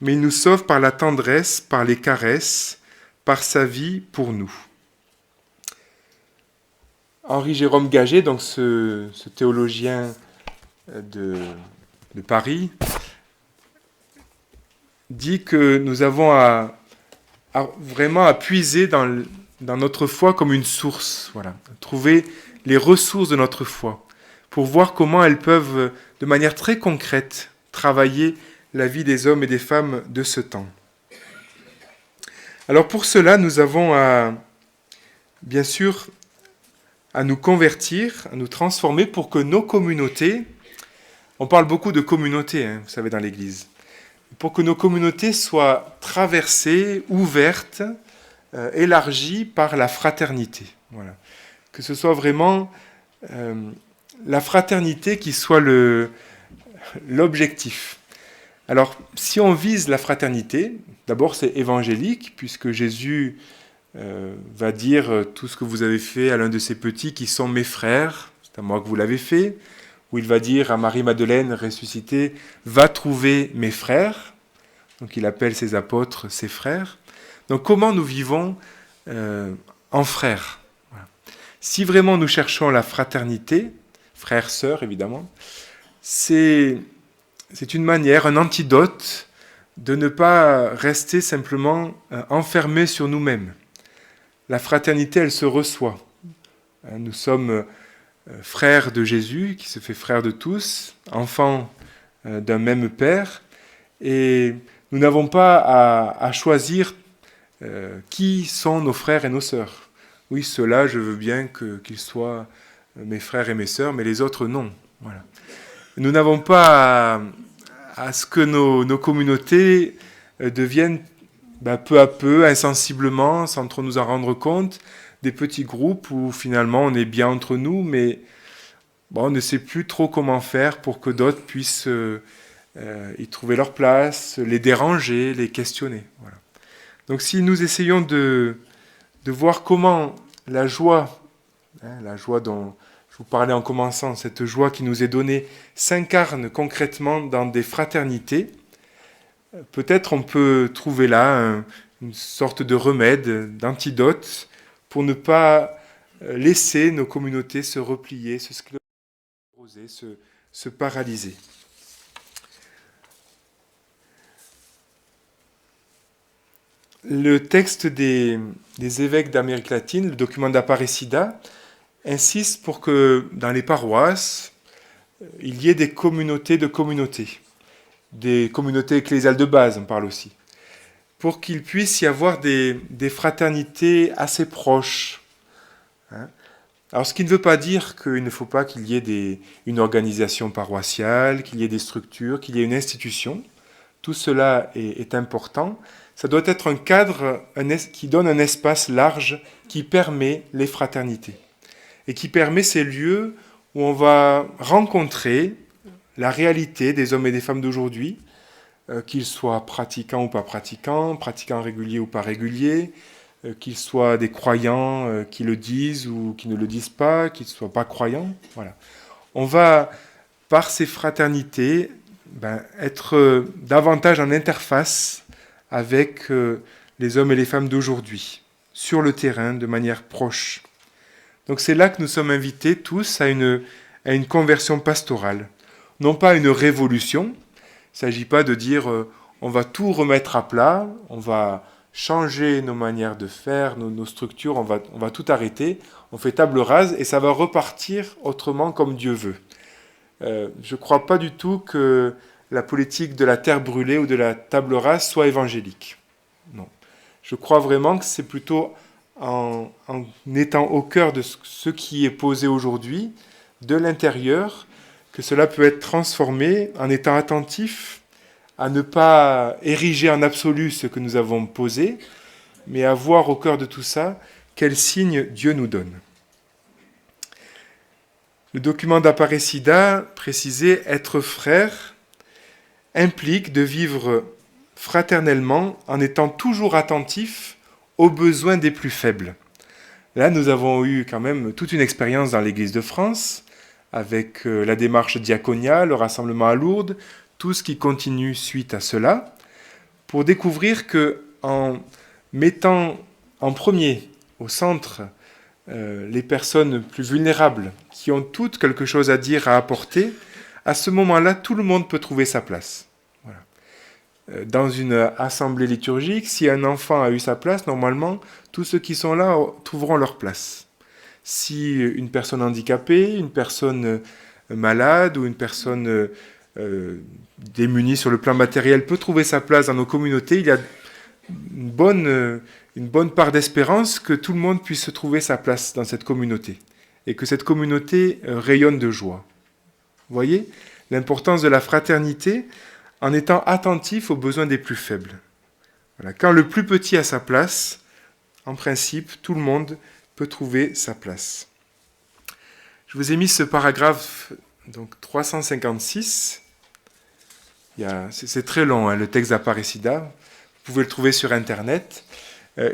mais il nous sauve par la tendresse, par les caresses, par sa vie pour nous. Henri-Jérôme Gaget, donc ce théologien de Paris, dit que nous avons vraiment à puiser dans notre foi comme une source, voilà, trouver les ressources de notre foi, pour voir comment elles peuvent, de manière très concrète, travailler la vie des hommes et des femmes de ce temps. Alors pour cela, nous avons bien sûr, à nous convertir, à nous transformer pour que nos communautés, on parle beaucoup de communautés, vous savez, dans l'Église, pour que nos communautés soient traversées, ouvertes, élargies par la fraternité. Voilà. Que ce soit vraiment la fraternité qui soit l'objectif. Alors, si on vise la fraternité, d'abord c'est évangélique, puisque Jésus va dire tout ce que vous avez fait à l'un de ces petits qui sont mes frères, c'est à moi que vous l'avez fait, où il va dire à Marie-Madeleine ressuscitée, va trouver mes frères, donc il appelle ses apôtres ses frères. Donc comment nous vivons en frères? Voilà. Si vraiment nous cherchons la fraternité, frères, sœurs évidemment, c'est une manière, un antidote de ne pas rester simplement enfermés sur nous-mêmes. La fraternité, elle se reçoit. Nous sommes frères de Jésus, qui se fait frère de tous, enfants d'un même Père, et nous n'avons pas à choisir qui sont nos frères et nos sœurs. Oui, ceux-là, je veux bien qu'ils soient mes frères et mes sœurs, mais les autres, non. Voilà. Nous n'avons pas à ce que nos communautés deviennent peu à peu, insensiblement, sans trop nous en rendre compte, des petits groupes où finalement on est bien entre nous, mais on ne sait plus trop comment faire pour que d'autres puissent y trouver leur place, les déranger, les questionner. Voilà. Donc si nous essayons de voir comment la joie dont je vous parlais en commençant, cette joie qui nous est donnée, s'incarne concrètement dans des fraternités, peut-être on peut trouver là une sorte de remède, d'antidote, pour ne pas laisser nos communautés se replier, se scléroser, se paralyser. Le texte des évêques d'Amérique latine, le document d'Aparecida, insiste pour que dans les paroisses, il y ait des communautés de communautés, des communautés ecclésiales de base, on parle aussi, pour qu'il puisse y avoir des fraternités assez proches. Alors, ce qui ne veut pas dire qu'il ne faut pas qu'il y ait une organisation paroissiale, qu'il y ait des structures, qu'il y ait une institution. Tout cela est important. Ça doit être un cadre qui donne un espace large qui permet les fraternités et qui permet ces lieux où on va rencontrer la réalité des hommes et des femmes d'aujourd'hui, qu'ils soient pratiquants ou pas pratiquants, pratiquants réguliers ou pas réguliers, qu'ils soient des croyants qui le disent ou qui ne le disent pas, qu'ils ne soient pas croyants. Voilà. On va, par ces fraternités, être davantage en interface avec les hommes et les femmes d'aujourd'hui, sur le terrain, de manière proche. Donc c'est là que nous sommes invités tous à une conversion pastorale. Non pas une révolution, il ne s'agit pas de dire on va tout remettre à plat, on va changer nos manières de faire, nos structures, on va tout arrêter, on fait table rase et ça va repartir autrement comme Dieu veut. Je ne crois pas du tout que la politique de la terre brûlée ou de la table rase soit évangélique. Non. Je crois vraiment que c'est plutôt en étant au cœur de ce qui est posé aujourd'hui, de l'intérieur, que cela peut être transformé en étant attentif à ne pas ériger en absolu ce que nous avons posé, mais à voir au cœur de tout ça quel signe Dieu nous donne. Le document d'Aparecida précisait « Être frère implique de vivre fraternellement en étant toujours attentif aux besoins des plus faibles. » Là, nous avons eu quand même toute une expérience dans l'Église de France, avec la démarche diaconale, le rassemblement à Lourdes, tout ce qui continue suite à cela, pour découvrir qu'en mettant en premier, au centre, les personnes plus vulnérables, qui ont toutes quelque chose à dire, à apporter, à ce moment-là, tout le monde peut trouver sa place. Voilà. Dans une assemblée liturgique, si un enfant a eu sa place, normalement, tous ceux qui sont là trouveront leur place. Si une personne handicapée, une personne malade ou une personne démunie sur le plan matériel peut trouver sa place dans nos communautés, il y a une bonne part d'espérance que tout le monde puisse trouver sa place dans cette communauté et que cette communauté rayonne de joie. Vous voyez l'importance de la fraternité en étant attentif aux besoins des plus faibles. Voilà. Quand le plus petit a sa place, en principe, tout le monde peut trouver sa place. Je vous ai mis ce paragraphe, donc 356. C'est très long, hein, le texte d'Aparecida. Vous pouvez le trouver sur Internet.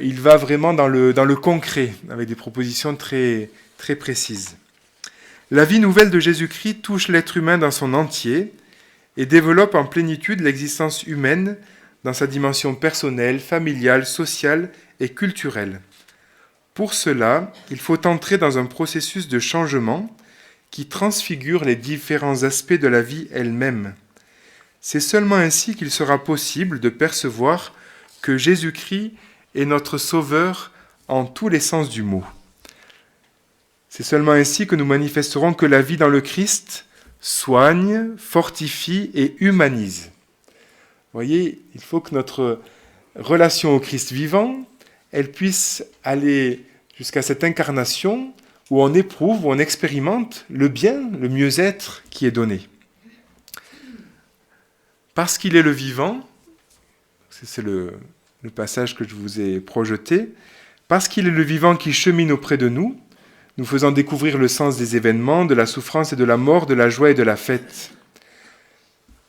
Il va vraiment dans le concret, avec des propositions très, très précises. La vie nouvelle de Jésus-Christ touche l'être humain dans son entier et développe en plénitude l'existence humaine dans sa dimension personnelle, familiale, sociale et culturelle. Pour cela, il faut entrer dans un processus de changement qui transfigure les différents aspects de la vie elle-même. C'est seulement ainsi qu'il sera possible de percevoir que Jésus-Christ est notre Sauveur en tous les sens du mot. C'est seulement ainsi que nous manifesterons que la vie dans le Christ soigne, fortifie et humanise. Vous voyez, il faut que notre relation au Christ vivant, elle puisse aller jusqu'à cette incarnation où on éprouve, où on expérimente le bien, le mieux-être qui est donné. Parce qu'il est le vivant, c'est le passage que je vous ai projeté, parce qu'il est le vivant qui chemine auprès de nous, nous faisant découvrir le sens des événements, de la souffrance et de la mort, de la joie et de la fête.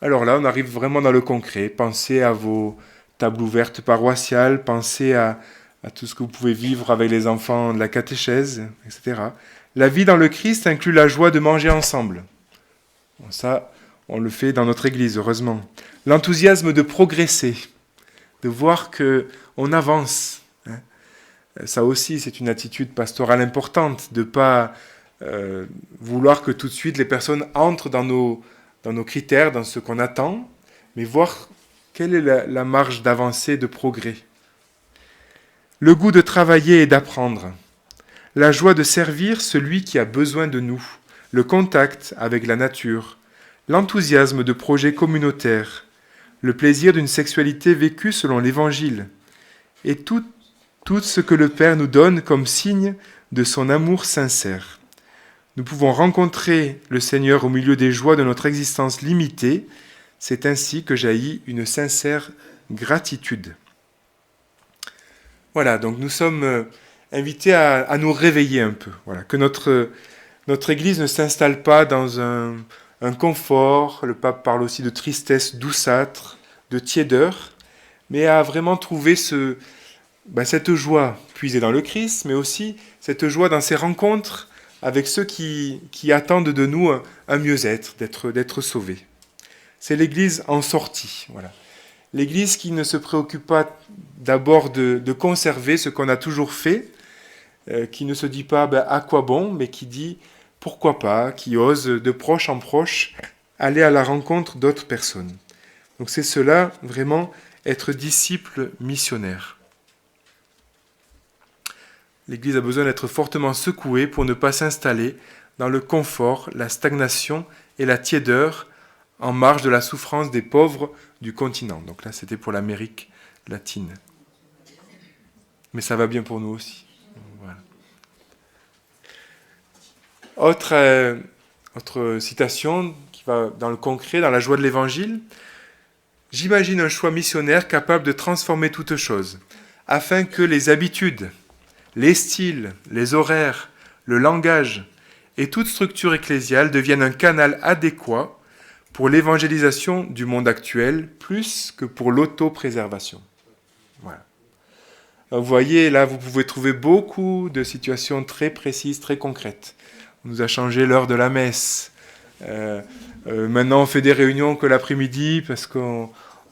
Alors là, on arrive vraiment dans le concret. Pensez à vos tables ouvertes paroissiales, pensez à tout ce que vous pouvez vivre avec les enfants de la catéchèse, etc. La vie dans le Christ inclut la joie de manger ensemble. Bon, ça, on le fait dans notre Église, heureusement. L'enthousiasme de progresser, de voir qu'on avance. Ça aussi, c'est une attitude pastorale importante, de ne pas vouloir que tout de suite les personnes entrent dans nos critères, dans ce qu'on attend, mais voir quelle est la marge d'avancée, de progrès. Le goût de travailler et d'apprendre, la joie de servir celui qui a besoin de nous, le contact avec la nature, l'enthousiasme de projets communautaires, le plaisir d'une sexualité vécue selon l'Évangile, et tout ce que le Père nous donne comme signe de son amour sincère. Nous pouvons rencontrer le Seigneur au milieu des joies de notre existence limitée. C'est ainsi que jaillit une sincère gratitude. Voilà, donc nous sommes invités à nous réveiller un peu. Voilà, que notre Église ne s'installe pas dans un confort. Le pape parle aussi de tristesse douceâtre, de tiédeur, mais à vraiment trouver cette joie puisée dans le Christ, mais aussi cette joie dans ces rencontres avec ceux qui attendent de nous un mieux-être, d'être sauvés. C'est l'Église en sortie. Voilà. L'Église qui ne se préoccupe pas d'abord de conserver ce qu'on a toujours fait, qui ne se dit pas à quoi bon, mais qui dit pourquoi pas, qui ose de proche en proche aller à la rencontre d'autres personnes. Donc c'est cela, vraiment, être disciple missionnaire. L'Église a besoin d'être fortement secouée pour ne pas s'installer dans le confort, la stagnation et la tiédeur en marge de la souffrance des pauvres du continent. Donc là, c'était pour l'Amérique latine. Mais ça va bien pour nous aussi. Voilà. Autre citation qui va dans le concret, dans la joie de l'Évangile. « J'imagine un choix missionnaire capable de transformer toute chose, afin que les habitudes, les styles, les horaires, le langage et toute structure ecclésiale devienne un canal adéquat pour l'évangélisation du monde actuel, plus que pour l'autopréservation. Voilà. Vous voyez, là, vous pouvez trouver beaucoup de situations très précises, très concrètes. On nous a changé l'heure de la messe. Maintenant, on fait des réunions que l'après-midi parce que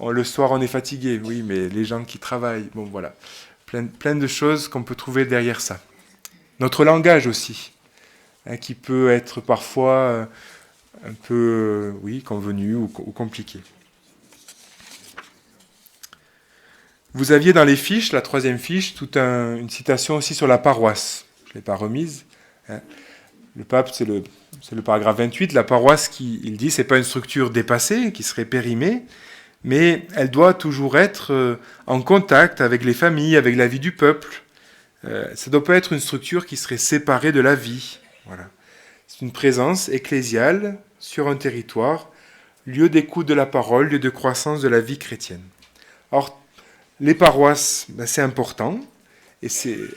le soir, on est fatigué. Oui, mais les gens qui travaillent, bon, voilà. Plein de choses qu'on peut trouver derrière ça. Notre langage aussi, hein, qui peut être parfois un peu, convenu ou compliqué. Vous aviez dans les fiches, la 3e fiche, une citation aussi sur la paroisse. Je ne l'ai pas remise. Hein. Le pape, c'est le paragraphe 28. La paroisse, il dit, c'est pas une structure dépassée, qui serait périmée, mais elle doit toujours être en contact avec les familles, avec la vie du peuple. Ça ne doit pas être une structure qui serait séparée de la vie. Voilà. C'est une présence ecclésiale sur un territoire, lieu d'écoute de la parole, lieu de croissance de la vie chrétienne. Alors, les paroisses, c'est important, et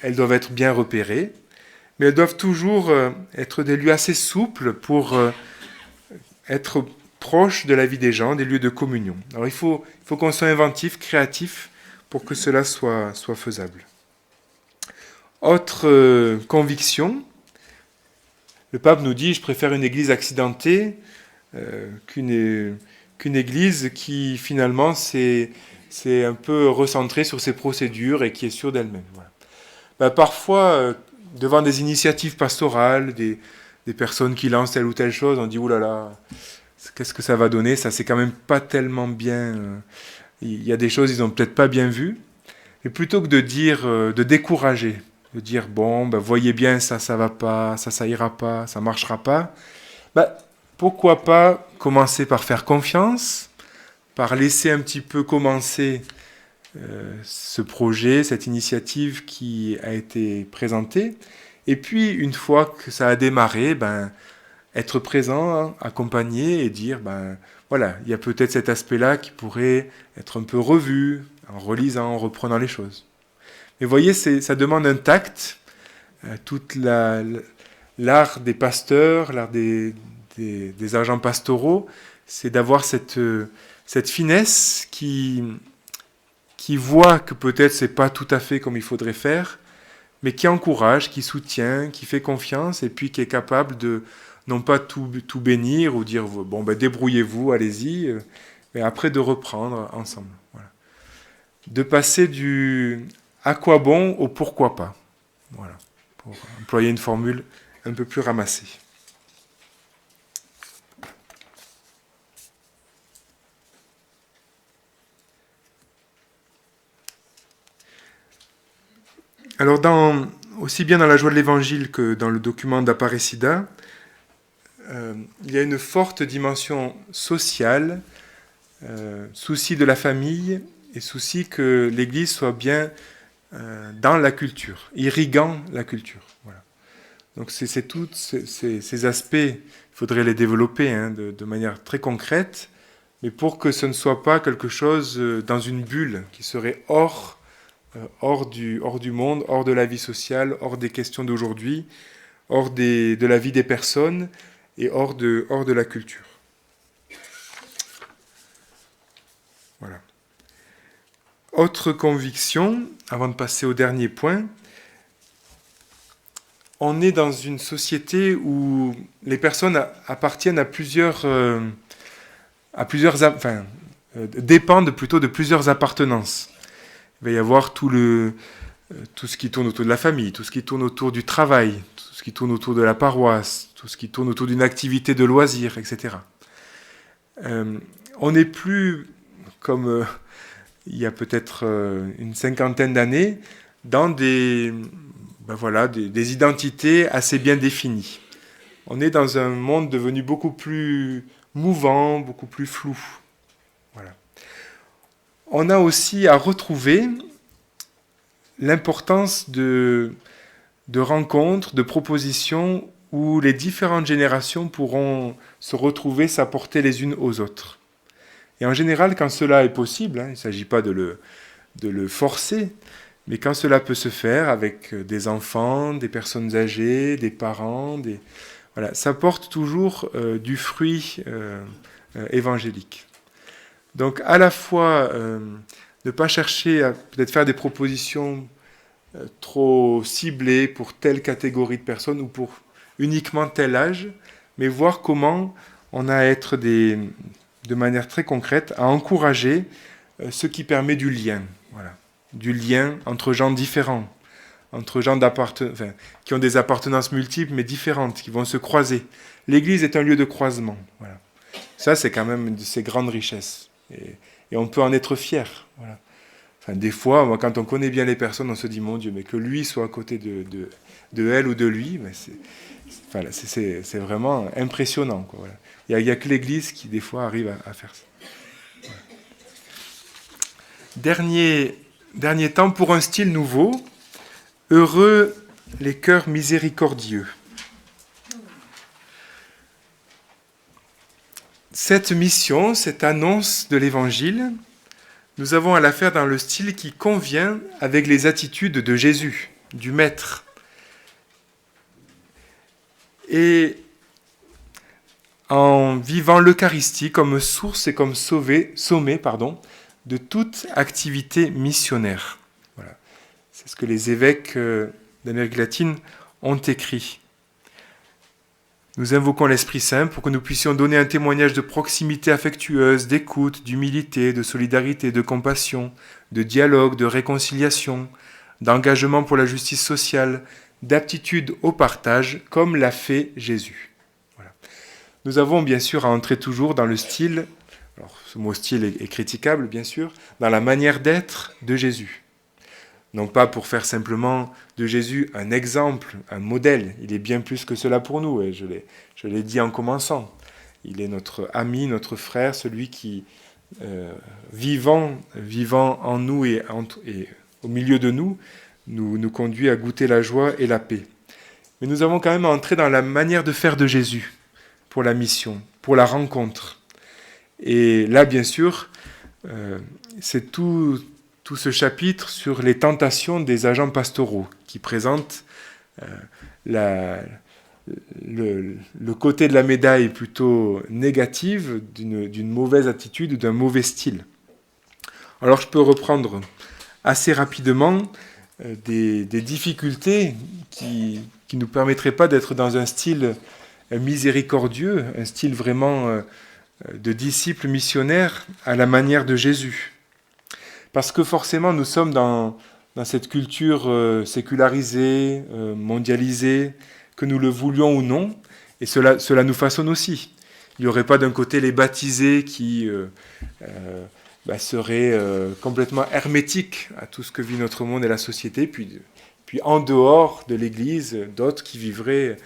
elles doivent être bien repérées, mais elles doivent toujours être des lieux assez souples pour être proches de la vie des gens, des lieux de communion. Alors, il faut qu'on soit inventif, créatif, pour que cela soit faisable. Autre conviction, le pape nous dit, je préfère une église accidentée qu'une église qui finalement s'est un peu recentrée sur ses procédures et qui est sûre d'elle-même. Voilà. Parfois, devant des initiatives pastorales, des personnes qui lancent telle ou telle chose, on dit, oulala, qu'est-ce que ça va donner? Ça, c'est quand même pas tellement bien. Il y a des choses, ils n'ont peut-être pas bien vues. Et plutôt que de dire, de décourager, de dire, bon, voyez bien, ça va pas, ça ira pas, ça marchera pas, pourquoi pas commencer par faire confiance, par laisser un petit peu commencer ce projet, cette initiative qui a été présentée, et puis une fois que ça a démarré, être présent, accompagner et dire, voilà, il y a peut-être cet aspect-là qui pourrait être un peu revu, en relisant, en reprenant les choses. Mais vous voyez, ça demande un tact, toute l'art des pasteurs, l'art des agents pastoraux, c'est d'avoir cette finesse qui voit que peut-être c'est pas tout à fait comme il faudrait faire, mais qui encourage, qui soutient, qui fait confiance, et puis qui est capable de non pas tout bénir ou dire bon débrouillez-vous, allez-y, mais après de reprendre ensemble. Voilà. De passer du à quoi bon au pourquoi pas. Voilà, pour employer une formule un peu plus ramassée. Alors, aussi bien dans la joie de l'Évangile que dans le document d'Aparecida, il y a une forte dimension sociale, souci de la famille et souci que l'Église soit bien dans la culture, irriguant la culture. Voilà. Donc c'est tous ces aspects, il faudrait les développer de manière très concrète, mais pour que ce ne soit pas quelque chose dans une bulle qui serait hors du monde, hors de la vie sociale, hors des questions d'aujourd'hui, hors de la vie des personnes et hors de la culture. Voilà. Autre conviction, avant de passer au dernier point, on est dans une société où les personnes appartiennent dépendent plutôt de plusieurs appartenances. Il va y avoir tout ce qui tourne autour de la famille, tout ce qui tourne autour du travail, tout ce qui tourne autour de la paroisse, tout ce qui tourne autour d'une activité de loisir, etc. On n'est plus comme il y a peut-être une cinquantaine d'années dans des identités assez bien définies. On est dans un monde devenu beaucoup plus mouvant, beaucoup plus flou. Voilà. On a aussi à retrouver l'importance de rencontres, de propositions où les différentes générations pourront se retrouver, s'apporter les unes aux autres. Et en général, quand cela est possible, il ne s'agit pas de le forcer, mais quand cela peut se faire avec des enfants, des personnes âgées, des parents, Voilà, ça porte toujours du fruit évangélique. Donc à la fois ne pas chercher à peut-être faire des propositions trop ciblées pour telle catégorie de personnes ou pour uniquement tel âge, mais voir comment on a à être de manière très concrète à encourager ce qui permet du lien, voilà, du lien entre gens différents, entre gens qui ont des appartenances multiples mais différentes, qui vont se croiser. L'Église est un lieu de croisement. Voilà. Ça, c'est quand même une de ces grandes richesses. Et on peut en être fier. Voilà. Enfin, des fois, moi, quand on connaît bien les personnes, on se dit, mon Dieu, mais que lui soit à côté de elle ou de lui, mais c'est vraiment impressionnant, quoi, voilà. Il n'y a que l'Église qui, des fois, arrive à faire ça. Voilà. Dernier temps, pour un style nouveau, heureux les cœurs miséricordieux. Cette mission, cette annonce de l'Évangile, nous avons à la faire dans le style qui convient avec les attitudes de Jésus, du Maître. Et en vivant l'Eucharistie comme source et comme sommet de toute activité missionnaire. Voilà. C'est ce que les évêques d'Amérique latine ont écrit. Nous invoquons l'Esprit Saint pour que nous puissions donner un témoignage de proximité affectueuse, d'écoute, d'humilité, de solidarité, de compassion, de dialogue, de réconciliation, d'engagement pour la justice sociale, d'aptitude au partage, comme l'a fait Jésus. Voilà. Nous avons bien sûr à entrer toujours dans le style, alors ce mot style est critiquable bien sûr, dans la manière d'être de Jésus. Non pas pour faire simplement de Jésus un exemple, un modèle. Il est bien plus que cela pour nous, et je l'ai dit en commençant. Il est notre ami, notre frère, celui qui, vivant en nous et au milieu de nous, nous conduit à goûter la joie et la paix. Mais nous avons quand même à entrer dans la manière de faire de Jésus pour la mission, pour la rencontre. Et là, bien sûr, c'est tout ce chapitre sur les tentations des agents pastoraux qui présente le côté de la médaille plutôt négative d'une mauvaise attitude ou d'un mauvais style. Alors je peux reprendre assez rapidement des difficultés qui ne nous permettraient pas d'être dans un style miséricordieux, un style vraiment de disciples missionnaires à la manière de Jésus. Parce que forcément, nous sommes dans cette culture sécularisée, mondialisée, que nous le voulions ou non, et cela nous façonne aussi. Il n'y aurait pas d'un côté les baptisés qui seraient complètement hermétiques à tout ce que vit notre monde et la société, puis en dehors de l'Église, d'autres qui vivraient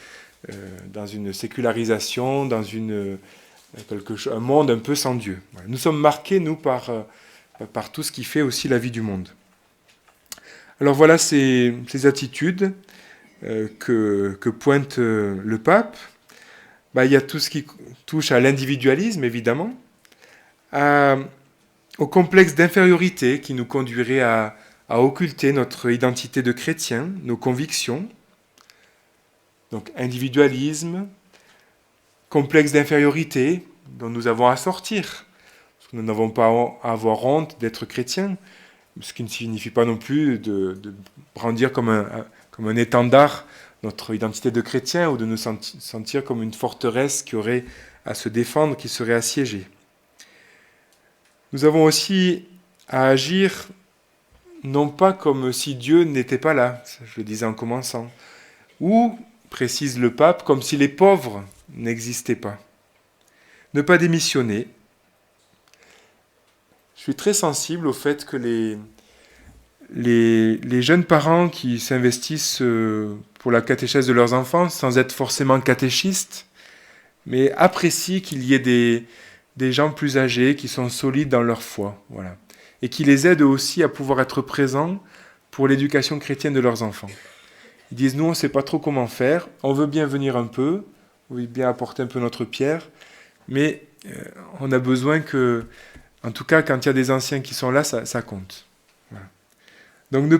dans une sécularisation, dans un monde un peu sans Dieu. Voilà. Nous sommes marqués, nous, par tout ce qui fait aussi la vie du monde. Alors voilà ces attitudes que pointe le pape. Il y a tout ce qui touche à l'individualisme, évidemment, au complexe d'infériorité qui nous conduirait à occulter notre identité de chrétien, nos convictions. Donc individualisme, complexe d'infériorité dont nous avons à sortir. Nous n'avons pas à avoir honte d'être chrétiens, ce qui ne signifie pas non plus de brandir comme un étendard notre identité de chrétien ou de nous sentir comme une forteresse qui aurait à se défendre, qui serait assiégée. Nous avons aussi à agir non pas comme si Dieu n'était pas là, je le disais en commençant, ou, précise le pape, comme si les pauvres n'existaient pas. Ne pas démissionner. Je suis très sensible au fait que les jeunes parents qui s'investissent pour la catéchèse de leurs enfants, sans être forcément catéchistes, mais apprécient qu'il y ait des gens plus âgés qui sont solides dans leur foi, voilà, et qui les aident aussi à pouvoir être présents pour l'éducation chrétienne de leurs enfants. Ils disent, nous, on ne sait pas trop comment faire, on veut bien venir un peu, on veut bien apporter un peu notre pierre, mais on a besoin que, en tout cas, quand il y a des anciens qui sont là, ça compte. Voilà. Donc ne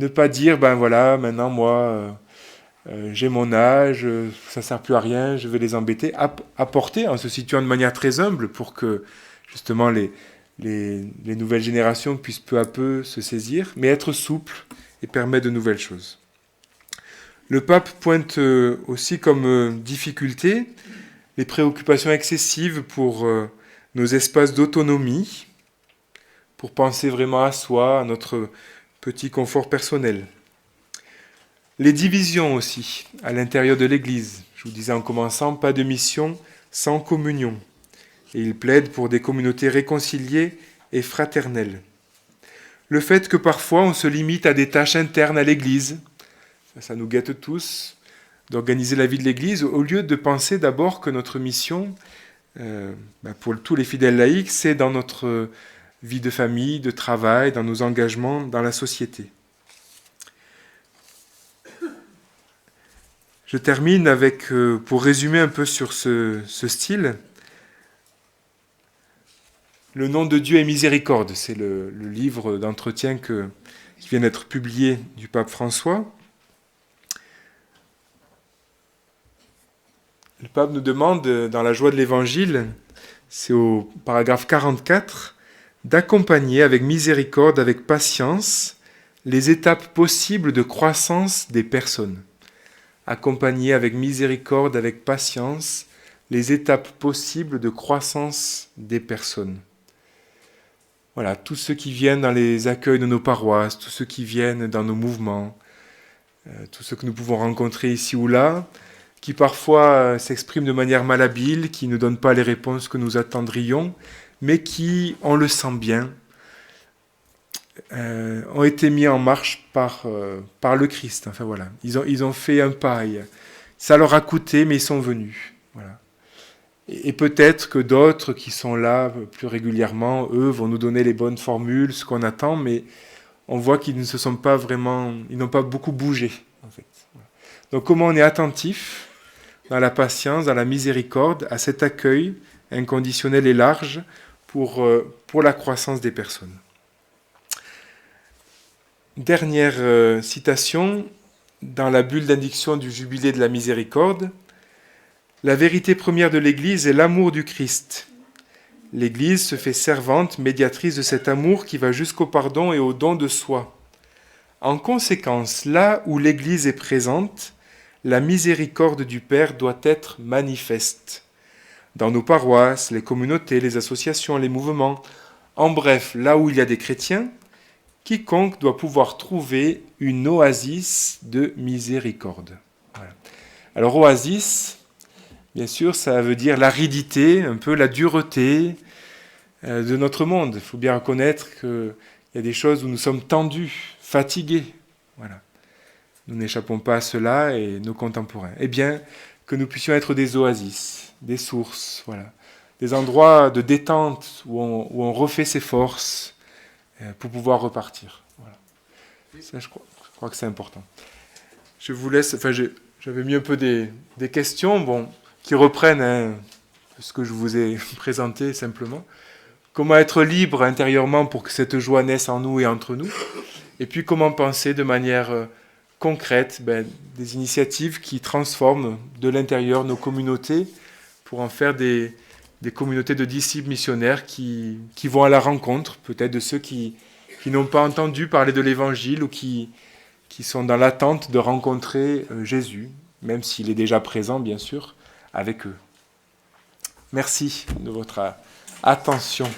pas dire, maintenant moi, j'ai mon âge, ça ne sert plus à rien, je vais les embêter. Apporter en se situant de manière très humble pour que justement les nouvelles générations puissent peu à peu se saisir, mais être souple et permettre de nouvelles choses. Le pape pointe aussi comme difficulté les préoccupations excessives pour nos espaces d'autonomie, pour penser vraiment à soi, à notre petit confort personnel. Les divisions aussi, à l'intérieur de l'Église. Je vous disais en commençant, pas de mission sans communion. Et il plaide pour des communautés réconciliées et fraternelles. Le fait que parfois on se limite à des tâches internes à l'Église, ça nous guette tous, d'organiser la vie de l'Église, au lieu de penser d'abord que notre mission, pour tous les fidèles laïcs, c'est dans notre vie de famille, de travail, dans nos engagements dans la société. Je termine avec, pour résumer un peu sur ce style, le nom de Dieu est miséricorde. C'est le livre d'entretien qui vient d'être publié du pape François. Le pape nous demande, dans la joie de l'Évangile, c'est au paragraphe 44, d'accompagner avec miséricorde, avec patience, les étapes possibles de croissance des personnes. Accompagner avec miséricorde, avec patience, les étapes possibles de croissance des personnes. Voilà, tous ceux qui viennent dans les accueils de nos paroisses, tous ceux qui viennent dans nos mouvements, tous ceux que nous pouvons rencontrer ici ou là, qui parfois s'expriment de manière malhabile, qui ne donnent pas les réponses que nous attendrions, mais qui, on le sent bien, ont été mis en marche par le Christ. Enfin voilà, ils ont fait un pas. Ça leur a coûté, mais ils sont venus. Voilà. Et peut-être que d'autres qui sont là plus régulièrement, eux, vont nous donner les bonnes formules, ce qu'on attend, mais on voit qu'ils ne se sont pas vraiment, ils n'ont pas beaucoup bougé, en fait. Voilà. Donc comment on est attentif dans la patience, dans la miséricorde, à cet accueil inconditionnel et large pour la croissance des personnes. Dernière citation, dans la bulle d'indiction du jubilé de la miséricorde, la vérité première de l'Église est l'amour du Christ. L'Église se fait servante, médiatrice de cet amour qui va jusqu'au pardon et au don de soi. En conséquence, là où l'Église est présente, la miséricorde du Père doit être manifeste. Dans nos paroisses, les communautés, les associations, les mouvements, en bref, là où il y a des chrétiens, quiconque doit pouvoir trouver une oasis de miséricorde. Voilà. Alors, oasis, bien sûr, ça veut dire l'aridité, un peu la dureté de notre monde. Il faut bien reconnaître qu'il y a des choses où nous sommes tendus, fatigués. Voilà. Nous n'échappons pas à cela et nos contemporains. Eh bien, que nous puissions être des oasis, des sources, voilà, des endroits de détente où on refait ses forces pour pouvoir repartir. Voilà. Ça, je crois que c'est important. Je vous laisse. Enfin, j'avais mis un peu des questions, qui reprennent ce que je vous ai présenté simplement. Comment être libre intérieurement pour que cette joie naisse en nous et entre nous. Et puis comment penser de manière concrète des initiatives qui transforment de l'intérieur nos communautés pour en faire des communautés de disciples missionnaires qui vont à la rencontre peut-être de ceux qui n'ont pas entendu parler de l'Évangile ou qui sont dans l'attente de rencontrer Jésus, même s'il est déjà présent, bien sûr, avec eux. Merci de votre attention.